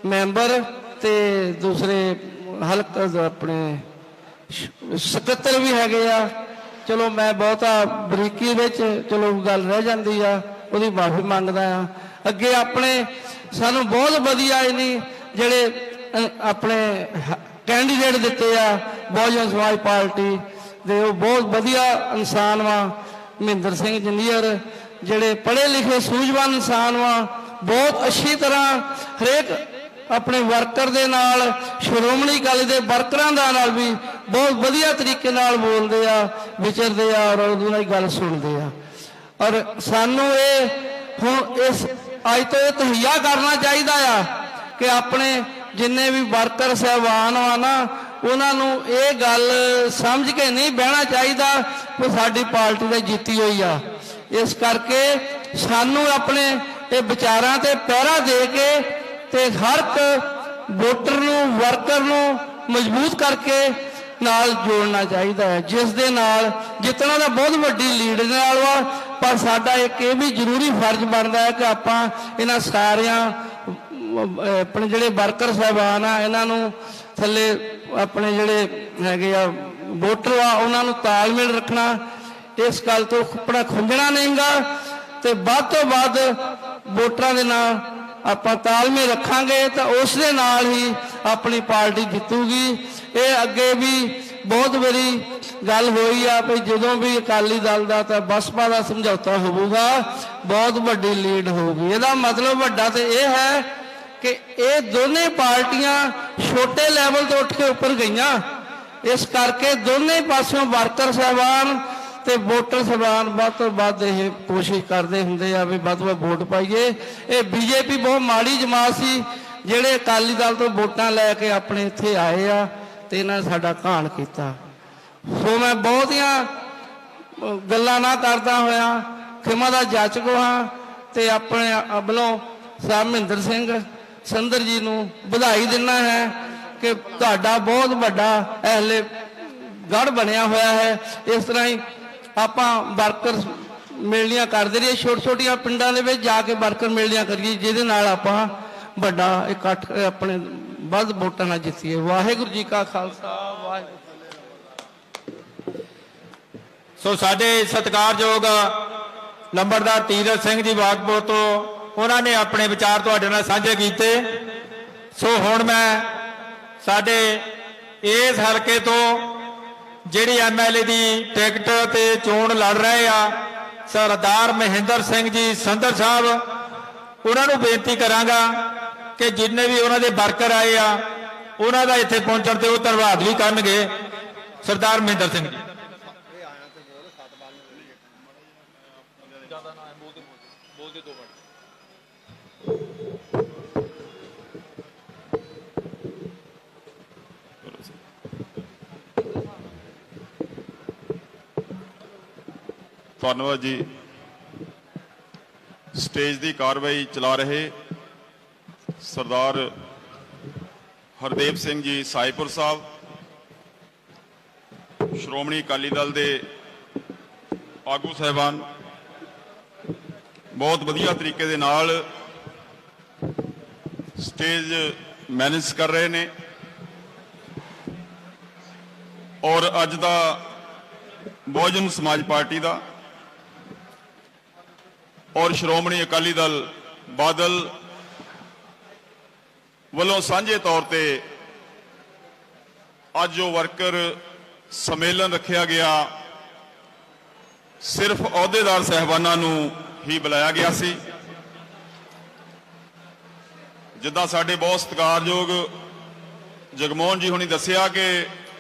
ਮੈਂਬਰ ਤੇ ਦੂਸਰੇ ਹਲਕਾ ਆਪਣੇ ਸਕੱਤਰ ਵੀ ਹੈਗੇ ਆ। ਚਲੋ ਮੈਂ ਬਹੁਤਾ ਬਰੀਕੀ ਵਿੱਚ ਚਲੋ ਗੱਲ ਰਹਿ ਜਾਂਦੀ ਆ, ਉਹਦੀ ਮਾਫੀ ਮੰਗਦਾ ਆ। ਅੱਗੇ ਆਪਣੇ ਸਾਨੂੰ ਬਹੁਤ ਵਧੀਆ ਇਹਨੀ ਜਿਹੜੇ ਆਪਣੇ ਕੈਂਡੀਡੇਟ ਦਿੱਤੇ ਆ ਬਹੁਜਨ ਸਮਾਜ ਪਾਰਟੀ ਦੇ, ਉਹ ਬਹੁਤ ਵਧੀਆ ਇਨਸਾਨ ਵਾ। ਮਹਿੰਦਰ ਸਿੰਘ ਇੰਜੀਨੀਅਰ ਜਿਹੜੇ ਪੜ੍ਹੇ ਲਿਖੇ ਸੂਝਵਾਨ ਇਨਸਾਨ ਵਾ, ਬਹੁਤ ਅੱਛੀ ਤਰ੍ਹਾਂ ਹਰੇਕ ਆਪਣੇ ਵਰਕਰ ਦੇ ਨਾਲ, ਸ਼੍ਰੋਮਣੀ ਅਕਾਲੀ ਦੇ ਵਰਕਰਾਂ ਦਾ ਨਾਲ ਵੀ ਬਹੁਤ ਵਧੀਆ ਤਰੀਕੇ ਨਾਲ ਬੋਲਦੇ ਆ, ਵਿਚਰਦੇ ਆ ਔਰ ਉਹਨਾਂ ਦੀ ਗੱਲ ਸੁਣਦੇ ਆ। ਔਰ ਸਾਨੂੰ ਇਹ ਹੁਣ ਇਸ ਅੱਜ ਤੋਂ ਇਹ ਤਹਈਆ ਕਰਨਾ ਚਾਹੀਦਾ ਆ ਕਿ ਆਪਣੇ ਜਿੰਨੇ ਵੀ ਵਰਕਰ ਸਹਿਬਾਨ ਆ ਨਾ, ਉਹਨਾਂ ਨੂੰ ਇਹ ਗੱਲ ਸਮਝ ਕੇ ਨਹੀਂ ਬਹਿਣਾ ਚਾਹੀਦਾ ਕਿ ਸਾਡੀ ਪਾਰਟੀ ਤਾਂ ਜਿੱਤੀ ਹੋਈ ਆ। ਇਸ ਕਰਕੇ ਸਾਨੂੰ ਆਪਣੇ ਇਹ ਵਿਚਾਰਾਂ ਤੇ ਪਹਿਰਾ ਦੇ ਕੇ ਤੇ ਹਰ ਇੱਕ ਵੋਟਰ ਨੂੰ, ਵਰਕਰ ਨੂੰ ਮਜ਼ਬੂਤ ਕਰਕੇ ਨਾਲ ਜੋੜਨਾ ਚਾਹੀਦਾ ਹੈ, ਜਿਸ ਦੇ ਨਾਲ ਜਿੱਤਣਾ ਤਾਂ ਬਹੁਤ ਵੱਡੀ ਲੀਡ ਨਾਲ ਵਾ। ਪਰ ਸਾਡਾ ਇੱਕ ਇਹ ਵੀ ਜ਼ਰੂਰੀ ਫਰਜ਼ ਬਣਦਾ ਹੈ ਕਿ ਆਪਾਂ ਇਹਨਾਂ ਸਾਰਿਆਂ ਆਪਣੇ ਜਿਹੜੇ ਵਰਕਰ ਸਾਹਿਬਾਨ ਆ, ਇਹਨਾਂ ਨੂੰ ਥੱਲੇ ਆਪਣੇ ਜਿਹੜੇ ਹੈਗੇ ਆ ਵੋਟਰ ਆ, ਉਹਨਾਂ ਨੂੰ ਤਾਲਮੇਲ ਰੱਖਣਾ। ਇਸ ਗੱਲ ਤੋਂ ਆਪਣਾ ਖੁੰਝਣਾ ਨਹੀਂਗਾ ਤੇ ਵੱਧ ਤੋਂ ਵੱਧ ਵੋਟਰਾਂ ਦੇ ਨਾਲ ਆਪਾਂ ਤਾਲਮੇਲ ਰੱਖਾਂਗੇ ਤਾਂ ਉਸ ਦੇ ਨਾਲ ਹੀ ਆਪਣੀ ਪਾਰਟੀ ਜਿੱਤੂਗੀ। ਇਹ ਅੱਗੇ ਵੀ ਬਹੁਤ ਵਾਰੀ ਗੱਲ ਹੋਈ ਆ ਵੀ ਜਦੋਂ ਵੀ ਅਕਾਲੀ ਦਲ ਦਾ ਤਾਂ ਬਸਪਾ ਦਾ ਸਮਝੌਤਾ ਹੋਊਗਾ ਬਹੁਤ ਵੱਡੀ ਲੀਡ ਹੋਊਗੀ। ਇਹਦਾ ਮਤਲਬ ਵੱਡਾ ਤੇ ਇਹ ਹੈ ਕਿ ਇਹ ਦੋਨੇ ਪਾਰਟੀਆਂ ਛੋਟੇ ਲੈਵਲ ਤੋਂ ਉੱਠ ਕੇ ਉੱਪਰ ਗਈਆਂ। ਇਸ ਕਰਕੇ ਦੋਨੇ ਪਾਸਿਓਂ ਵਰਕਰ ਸਾਹਿਬਾਨ ਤੇ ਵੋਟਰ ਸਾਹਿਬਾਨ ਵੱਧ ਤੋਂ ਵੱਧ ਇਹ ਕੋਸ਼ਿਸ਼ ਕਰਦੇ ਹੁੰਦੇ ਆ ਵੀ ਵੱਧ ਤੋਂ ਵੱਧ ਵੋਟ ਪਾਈਏ। ਇਹ ਬੀਜੇਪੀ ਬਹੁਤ ਮਾੜੀ ਜਮਾਤ ਸੀ ਜਿਹੜੇ ਅਕਾਲੀ ਦਲ ਤੋਂ ਵੋਟਾਂ ਲੈ ਕੇ ਆਪਣੇ ਇੱਥੇ ਆਏ ਆ ਤੇ ਇਹਨਾਂ ਨੇ ਸਾਡਾ ਘਾਣ ਕੀਤਾ। ਸੋ ਮੈਂ ਬਹੁਤੀਆਂ ਗੱਲਾਂ ਨਾ ਕਰਦਾ ਹੋਇਆ ਖਿਮਾ ਦਾ ਜਾਚਕ ਹਾਂ ਤੇ ਆਪਣੇ ਵੱਲੋਂ ਸਾਹਿਬ ਮਹਿੰਦਰ ਸਿੰਘ ਸੰਦਰ ਜੀ ਨੂੰ ਵਧਾਈ ਦਿੰਦਾ ਹੈ ਕਿ ਤੁਹਾਡਾ ਬਹੁਤ ਵੱਡਾ ਇਹਲੇ ਗੜ ਬਣਿਆ ਹੋਇਆ ਹੈ। ਇਸ ਤਰ੍ਹਾਂ ਹੀ ਆਪਾਂ ਵਰਕਰ ਮੇਲੀਆਂ ਕਰਦੇ ਰਹੀਏ, ਛੋਟੇ ਛੋਟੀਆਂ ਪਿੰਡਾਂ ਦੇ ਵਿੱਚ ਜਾ ਕੇ ਵਰਕਰ ਮੇਲੀਆਂ ਕਰੀਏ, ਜਿਹਦੇ ਨਾਲ ਆਪਾਂ ਵੱਡਾ ਇਕੱਠ ਆਪਣੇ ਵੱਧ ਵੋਟਾਂ ਨਾਲ ਜਿੱਤੀਏ। ਵਾਹਿਗੁਰੂ ਜੀ ਕਾ ਖਾਲਸਾ, ਵਾਹਿਗੁਰੂ। ਸੋ ਸਾਡੇ ਸਤਿਕਾਰਯੋਗ ਲੰਬੜਦਾਰ ਤੀਰਥ ਸਿੰਘ ਜੀ ਬਾਗਪੁਰ ਤੋਂ ਉਹਨਾਂ ਨੇ ਆਪਣੇ ਵਿਚਾਰ ਤੁਹਾਡੇ ਨਾਲ ਸਾਂਝੇ ਕੀਤੇ। ਸੋ ਹੁਣ ਮੈਂ ਸਾਡੇ ਇਸ ਹਲਕੇ ਤੋਂ ਜਿਹੜੀ ਐਮਐਲਏ ਦੀ ਟਿਕਟ ਤੇ ਚੋਣ ਲੜ ਰਹੇ ਆ ਸਰਦਾਰ ਮਹਿੰਦਰ ਸਿੰਘ ਜੀ ਸੰਧਰ ਸਾਹਿਬ, ਉਹਨਾਂ ਨੂੰ ਬੇਨਤੀ ਕਰਾਂਗਾ ਕਿ ਜਿੰਨੇ ਵੀ ਉਹਨਾਂ ਦੇ ਵਰਕਰ ਆਏ ਆ ਉਹਨਾਂ ਦਾ ਇੱਥੇ ਪਹੁੰਚਣ ਤੇ ਉਹ ਧੰਨਵਾਦ ਵੀ ਕਰਨਗੇ। ਸਰਦਾਰ ਮਹਿੰਦਰ ਸਿੰਘ ਜੀ। ਧੰਨਵਾਦ ਜੀ। ਸਟੇਜ ਦੀ ਕਾਰਵਾਈ ਚਲਾ ਰਹੇ ਸਰਦਾਰ ਹਰਦੇਵ ਸਿੰਘ ਜੀ ਸਾਈਪੁਰ ਸਾਹਿਬ, ਸ਼੍ਰੋਮਣੀ ਅਕਾਲੀ ਦਲ ਦੇ ਆਗੂ ਸਾਹਿਬਾਨ, ਬਹੁਤ ਵਧੀਆ ਤਰੀਕੇ ਦੇ ਨਾਲ ਸਟੇਜ ਮੈਨੇਜ ਕਰ ਰਹੇ ਨੇ। ਔਰ ਅੱਜ ਦਾ ਬਹੁਜਨ ਸਮਾਜ ਪਾਰਟੀ ਦਾ ਔਰ ਸ਼੍ਰੋਮਣੀ ਅਕਾਲੀ ਦਲ ਬਾਦਲ ਵੱਲੋਂ ਸਾਂਝੇ ਤੌਰ ਤੇ ਅੱਜ ਜੋ ਵਰਕਰ ਸੰਮੇਲਨ ਰੱਖਿਆ ਗਿਆ, ਸਿਰਫ ਅਹੁਦੇਦਾਰ ਸਹਿਬਾਨਾਂ ਨੂੰ ਹੀ ਬੁਲਾਇਆ ਗਿਆ ਸੀ। ਜਿੱਦਾਂ ਸਾਡੇ ਬਹੁਤ ਸਤਿਕਾਰਯੋਗ ਜਗਮੋਹਨ ਜੀ ਹੁਣੀ ਦੱਸਿਆ ਕਿ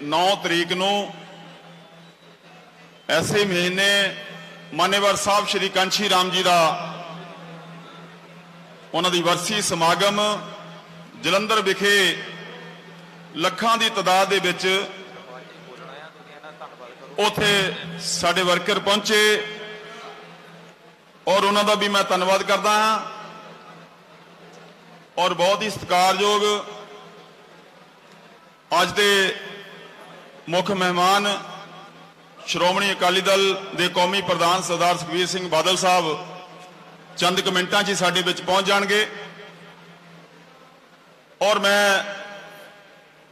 9 ਤਰੀਕ ਨੂੰ ਐਸੇ ਮਹੀਨੇ ਮਾਨੇਵਾਰ ਸਾਹਿਬ ਸ਼੍ਰੀ ਕਾਂਸ਼ੀ ਰਾਮ ਜੀ ਦਾ ਉਹਨਾਂ ਦੀ ਵਰਸੀ ਸਮਾਗਮ ਜਲੰਧਰ ਵਿਖੇ ਲੱਖਾਂ ਦੀ ਤਾਦਾਦ ਦੇ ਵਿੱਚ ਉੱਥੇ ਸਾਡੇ ਵਰਕਰ ਪਹੁੰਚੇ ਔਰ ਉਹਨਾਂ ਦਾ ਵੀ ਮੈਂ ਧੰਨਵਾਦ ਕਰਦਾ ਹਾਂ। ਔਰ ਬਹੁਤ ਹੀ ਸਤਿਕਾਰਯੋਗ ਅੱਜ ਦੇ ਮੁੱਖ ਮਹਿਮਾਨ ਸ਼੍ਰੋਮਣੀ ਅਕਾਲੀ ਦਲ ਦੇ ਕੌਮੀ ਪ੍ਰਧਾਨ ਸਰਦਾਰ ਸੁਖਬੀਰ ਸਿੰਘ ਬਾਦਲ ਸਾਹਿਬ ਚੰਦ ਕੁ ਮਿੰਟਾਂ 'ਚ ਹੀ ਸਾਡੇ ਵਿੱਚ ਪਹੁੰਚ ਜਾਣਗੇ। ਔਰ ਮੈਂ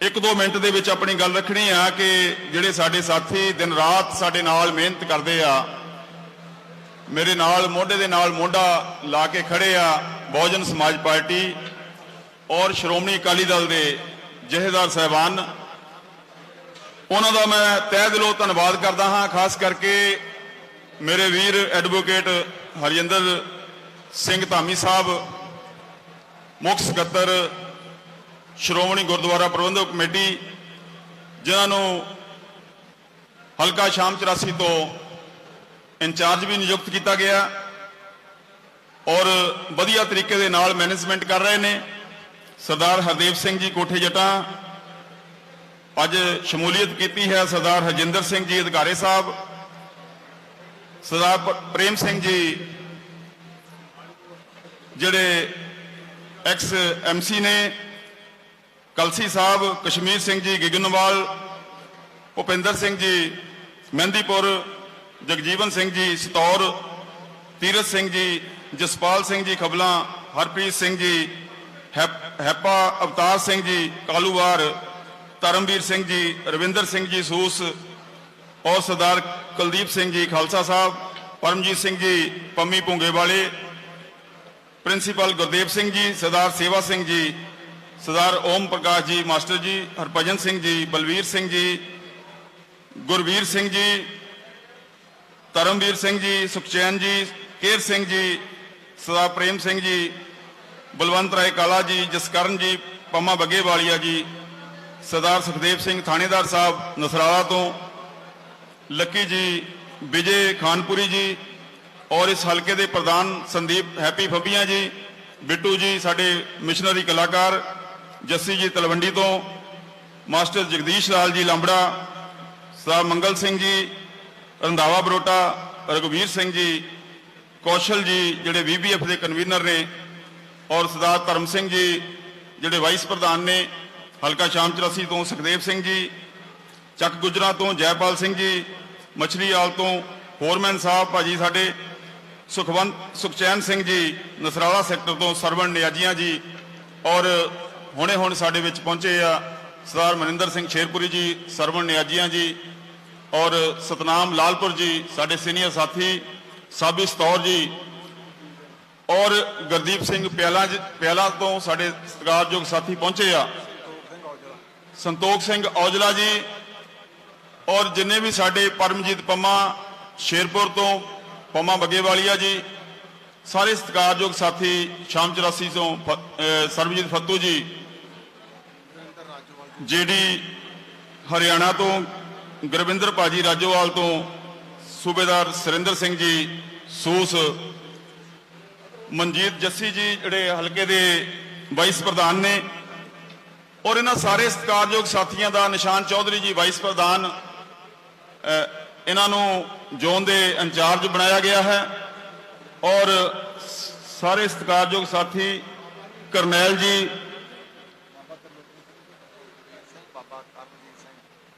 1-2 ਮਿੰਟ ਦੇ ਵਿੱਚ ਆਪਣੀ ਗੱਲ ਰੱਖਣੀ ਆ ਕਿ ਜਿਹੜੇ ਸਾਡੇ ਸਾਥੀ ਦਿਨ ਰਾਤ ਸਾਡੇ ਨਾਲ ਮਿਹਨਤ ਕਰਦੇ ਆ, ਮੇਰੇ ਨਾਲ ਮੋਢੇ ਦੇ ਨਾਲ ਮੋਢਾ ਲਾ ਕੇ ਖੜੇ ਆ, ਬਹੁਜਨ ਸਮਾਜ ਪਾਰਟੀ ਔਰ ਸ਼੍ਰੋਮਣੀ ਅਕਾਲੀ ਦਲ ਦੇ ਜਥੇਦਾਰ ਸਾਹਿਬਾਨ, ਉਹਨਾਂ ਦਾ ਮੈਂ ਤਹਿ ਦਿਲੋਂ ਧੰਨਵਾਦ ਕਰਦਾ ਹਾਂ। ਖਾਸ ਕਰਕੇ ਮੇਰੇ ਵੀਰ ਐਡਵੋਕੇਟ ਹਰਜਿੰਦਰ ਸਿੰਘ ਧਾਮੀ ਸਾਹਿਬ, ਮੁੱਖ ਸਕੱਤਰ ਸ਼੍ਰੋਮਣੀ ਗੁਰਦੁਆਰਾ ਪ੍ਰਬੰਧਕ ਕਮੇਟੀ, ਜਿਨ੍ਹਾਂ ਨੂੰ ਹਲਕਾ ਸ਼ਾਮ 84 ਤੋਂ ਇੰਚਾਰਜ ਵੀ ਨਿਯੁਕਤ ਕੀਤਾ ਗਿਆ ਔਰ ਵਧੀਆ ਤਰੀਕੇ ਦੇ ਨਾਲ ਮੈਨੇਜਮੈਂਟ ਕਰ ਰਹੇ ਨੇ। ਸਰਦਾਰ ਹਰਦੇਵ ਸਿੰਘ ਜੀ ਕੋਠੇ ਜੱਟਾਂ ਅੱਜ ਸ਼ਮੂਲੀਅਤ ਕੀਤੀ ਹੈ, ਸਰਦਾਰ ਹਰਜਿੰਦਰ ਸਿੰਘ ਜੀ ਅਧਿਕਾਰੇ ਸਾਹਿਬ, ਸਰਦਾਰ ਪ੍ਰੇਮ ਸਿੰਘ ਜੀ ਜਿਹੜੇ ਐਕਸ ਐਮਸੀ ਨੇ, ਕਲਸੀ ਸਾਹਿਬ, ਕਸ਼ਮੀਰ ਸਿੰਘ ਜੀ ਗਿਗਨਵਾਲ, ਭੁਪਿੰਦਰ ਸਿੰਘ ਜੀ ਮਹਿੰਦੀਪੁਰ, ਜਗਜੀਵਨ ਸਿੰਘ ਜੀ ਸਤੌਰ, ਤੀਰਥ ਸਿੰਘ ਜੀ, ਜਸਪਾਲ ਸਿੰਘ ਜੀ ਖਬਲਾਂ, ਹਰਪ੍ਰੀਤ ਸਿੰਘ ਜੀ ਹੈਪਾ, ਅਵਤਾਰ ਸਿੰਘ ਜੀ ਕਾਲੂਵਾਰ, ਧਰਮਵੀਰ ਸਿੰਘ ਜੀ, ਰਵਿੰਦਰ ਸਿੰਘ ਜੀ ਸੂਸ ਔਰ ਸਰਦਾਰ ਕੁਲਦੀਪ ਸਿੰਘ ਜੀ ਖਾਲਸਾ ਸਾਹਿਬ, ਪਰਮਜੀਤ ਸਿੰਘ ਜੀ ਪੰਮੀ ਭੁੰਗੇ ਵਾਲੇ, ਪ੍ਰਿੰਸੀਪਲ ਗੁਰਦੇਵ ਸਿੰਘ ਜੀ, ਸਰਦਾਰ ਸੇਵਾ ਸਿੰਘ ਜੀ, ਸਰਦਾਰ ਓਮ ਪ੍ਰਕਾਸ਼ ਜੀ ਮਾਸਟਰ ਜੀ, ਹਰਭਜਨ ਸਿੰਘ ਜੀ, ਬਲਵੀਰ ਸਿੰਘ ਜੀ, ਗੁਰਵੀਰ ਸਿੰਘ ਜੀ, ਧਰਮਵੀਰ ਸਿੰਘ ਜੀ, ਸੁਖਚੈਨ ਜੀ, ਕੇਰ ਸਿੰਘ ਜੀ, ਸਰਦਾਰ ਪ੍ਰੇਮ ਸਿੰਘ ਜੀ, ਬਲਵੰਤ ਰਾਏ ਕਾਲਾ ਜੀ, ਜਸਕਰਨ ਜੀ ਪੰਮਾ ਬੱਗੇ ਵਾਲੀਆ ਜੀ, ਸਰਦਾਰ ਸੁਖਦੇਵ ਸਿੰਘ ਥਾਣੇਦਾਰ ਸਾਹਿਬ ਨਸਰਾਲਾ ਤੋਂ, ਲੱਕੀ ਜੀ, ਵਿਜੇ ਖਾਨਪੁਰੀ ਜੀ ਔਰ ਇਸ ਹਲਕੇ ਦੇ ਪ੍ਰਧਾਨ ਸੰਦੀਪ ਹੈਪੀ ਫੱਬੀਆਂ ਜੀ, ਬਿੱਟੂ ਜੀ ਸਾਡੇ ਮਿਸ਼ਨਰੀ ਕਲਾਕਾਰ, ਜੱਸੀ ਜੀ ਤਲਵੰਡੀ ਤੋਂ, ਮਾਸਟਰ ਜਗਦੀਸ਼ ਲਾਲ ਜੀ ਲਾਂਬੜਾ, ਸਰਦਾਰ ਮੰਗਲ ਸਿੰਘ ਜੀ ਰੰਧਾਵਾ ਬਰੋਟਾ, ਰਘੁਵੀਰ ਸਿੰਘ ਜੀ, ਕੌਸ਼ਲ ਜੀ ਜਿਹੜੇ VBF ਦੇ ਕਨਵੀਨਰ ਨੇ ਔਰ ਸਰਦਾਰ ਧਰਮ ਸਿੰਘ ਜੀ ਜਿਹੜੇ ਵਾਈਸ ਪ੍ਰਧਾਨ ਨੇ, ਹਲਕਾ ਸ਼ਾਮ 84 ਤੋਂ ਸੁਖਦੇਵ ਸਿੰਘ ਜੀ, ਚੱਕ ਗੁਜਰਾ ਤੋਂ ਜੈਪਾਲ ਸਿੰਘ ਜੀ, ਮਛਲੀਵਾਲ ਤੋਂ ਫੋਰਮੈਨ ਸਾਹਿਬ ਭਾਜੀ ਸਾਡੇ, ਸੁਖਚੈਨ ਸਿੰਘ ਜੀ ਨਸਰਾਲਾ ਸੈਕਟਰ ਤੋਂ, ਸਰਵਣ ਨਿਆਜੀਆਂ ਜੀ ਔਰ ਹੁਣ ਸਾਡੇ ਵਿੱਚ ਪਹੁੰਚੇ ਆ ਸਰਦਾਰ ਮਨਿੰਦਰ ਸਿੰਘ ਸ਼ੇਰਪੁਰੀ ਜੀ, ਸਰਵਣ ਨਿਆਜੀਆਂ ਜੀ ਔਰ ਸਤਨਾਮ ਲਾਲਪੁਰ ਜੀ ਸਾਡੇ ਸੀਨੀਅਰ ਸਾਥੀ, ਸਾਬੀ ਸਤੌਰ ਜੀ ਔਰ ਗੁਰਦੀਪ ਸਿੰਘ ਪਿਆਲਾ ਤੋਂ ਸਾਡੇ ਸਤਿਕਾਰਯੋਗ ਸਾਥੀ ਪਹੁੰਚੇ ਆ, ਸੰਤੋਖ ਸਿੰਘ ਔਜਲਾ ਜੀ ਔਰ ਜਿੰਨੇ ਵੀ ਸਾਡੇ ਪਰਮਜੀਤ ਪੰਮਾ ਸ਼ੇਰਪੁਰ ਤੋਂ, ਪੰਮਾ ਬੱਗੇਵਾਲੀਆ ਜੀ, ਸਾਰੇ ਸਤਿਕਾਰਯੋਗ ਸਾਥੀ ਸ਼ਾਮ 84 ਤੋਂ ਸਰਬਜੀਤ ਫੱਤੂ ਜੀ, ਜੀਡੀ ਹਰਿਆਣਾ ਤੋਂ ਗੁਰਵਿੰਦਰ ਭਾਜੀ ਰਾਜੋਵਾਲ ਤੋਂ, ਸੂਬੇਦਾਰ ਸੁਰਿੰਦਰ ਸਿੰਘ ਜੀ ਸੂਸ, ਮਨਜੀਤ ਜੱਸੀ ਜੀ ਜਿਹੜੇ ਹਲਕੇ ਦੇ ਵਾਈਸ ਪ੍ਰਧਾਨ ਨੇ, ਔਰ ਇਹਨਾਂ ਸਾਰੇ ਸਤਿਕਾਰਯੋਗ ਸਾਥੀਆਂ ਦਾ ਨਿਸ਼ਾਨ ਚੌਧਰੀ ਜੀ ਵਾਈਸ ਪ੍ਰਧਾਨ, ਇਹਨਾਂ ਨੂੰ ਜ਼ੋਨ ਦੇ ਇੰਚਾਰਜ ਬਣਾਇਆ ਗਿਆ ਹੈ। ਔਰ ਸਾਰੇ ਸਤਿਕਾਰਯੋਗ ਸਾਥੀ ਕਰਨੈਲ ਜੀ,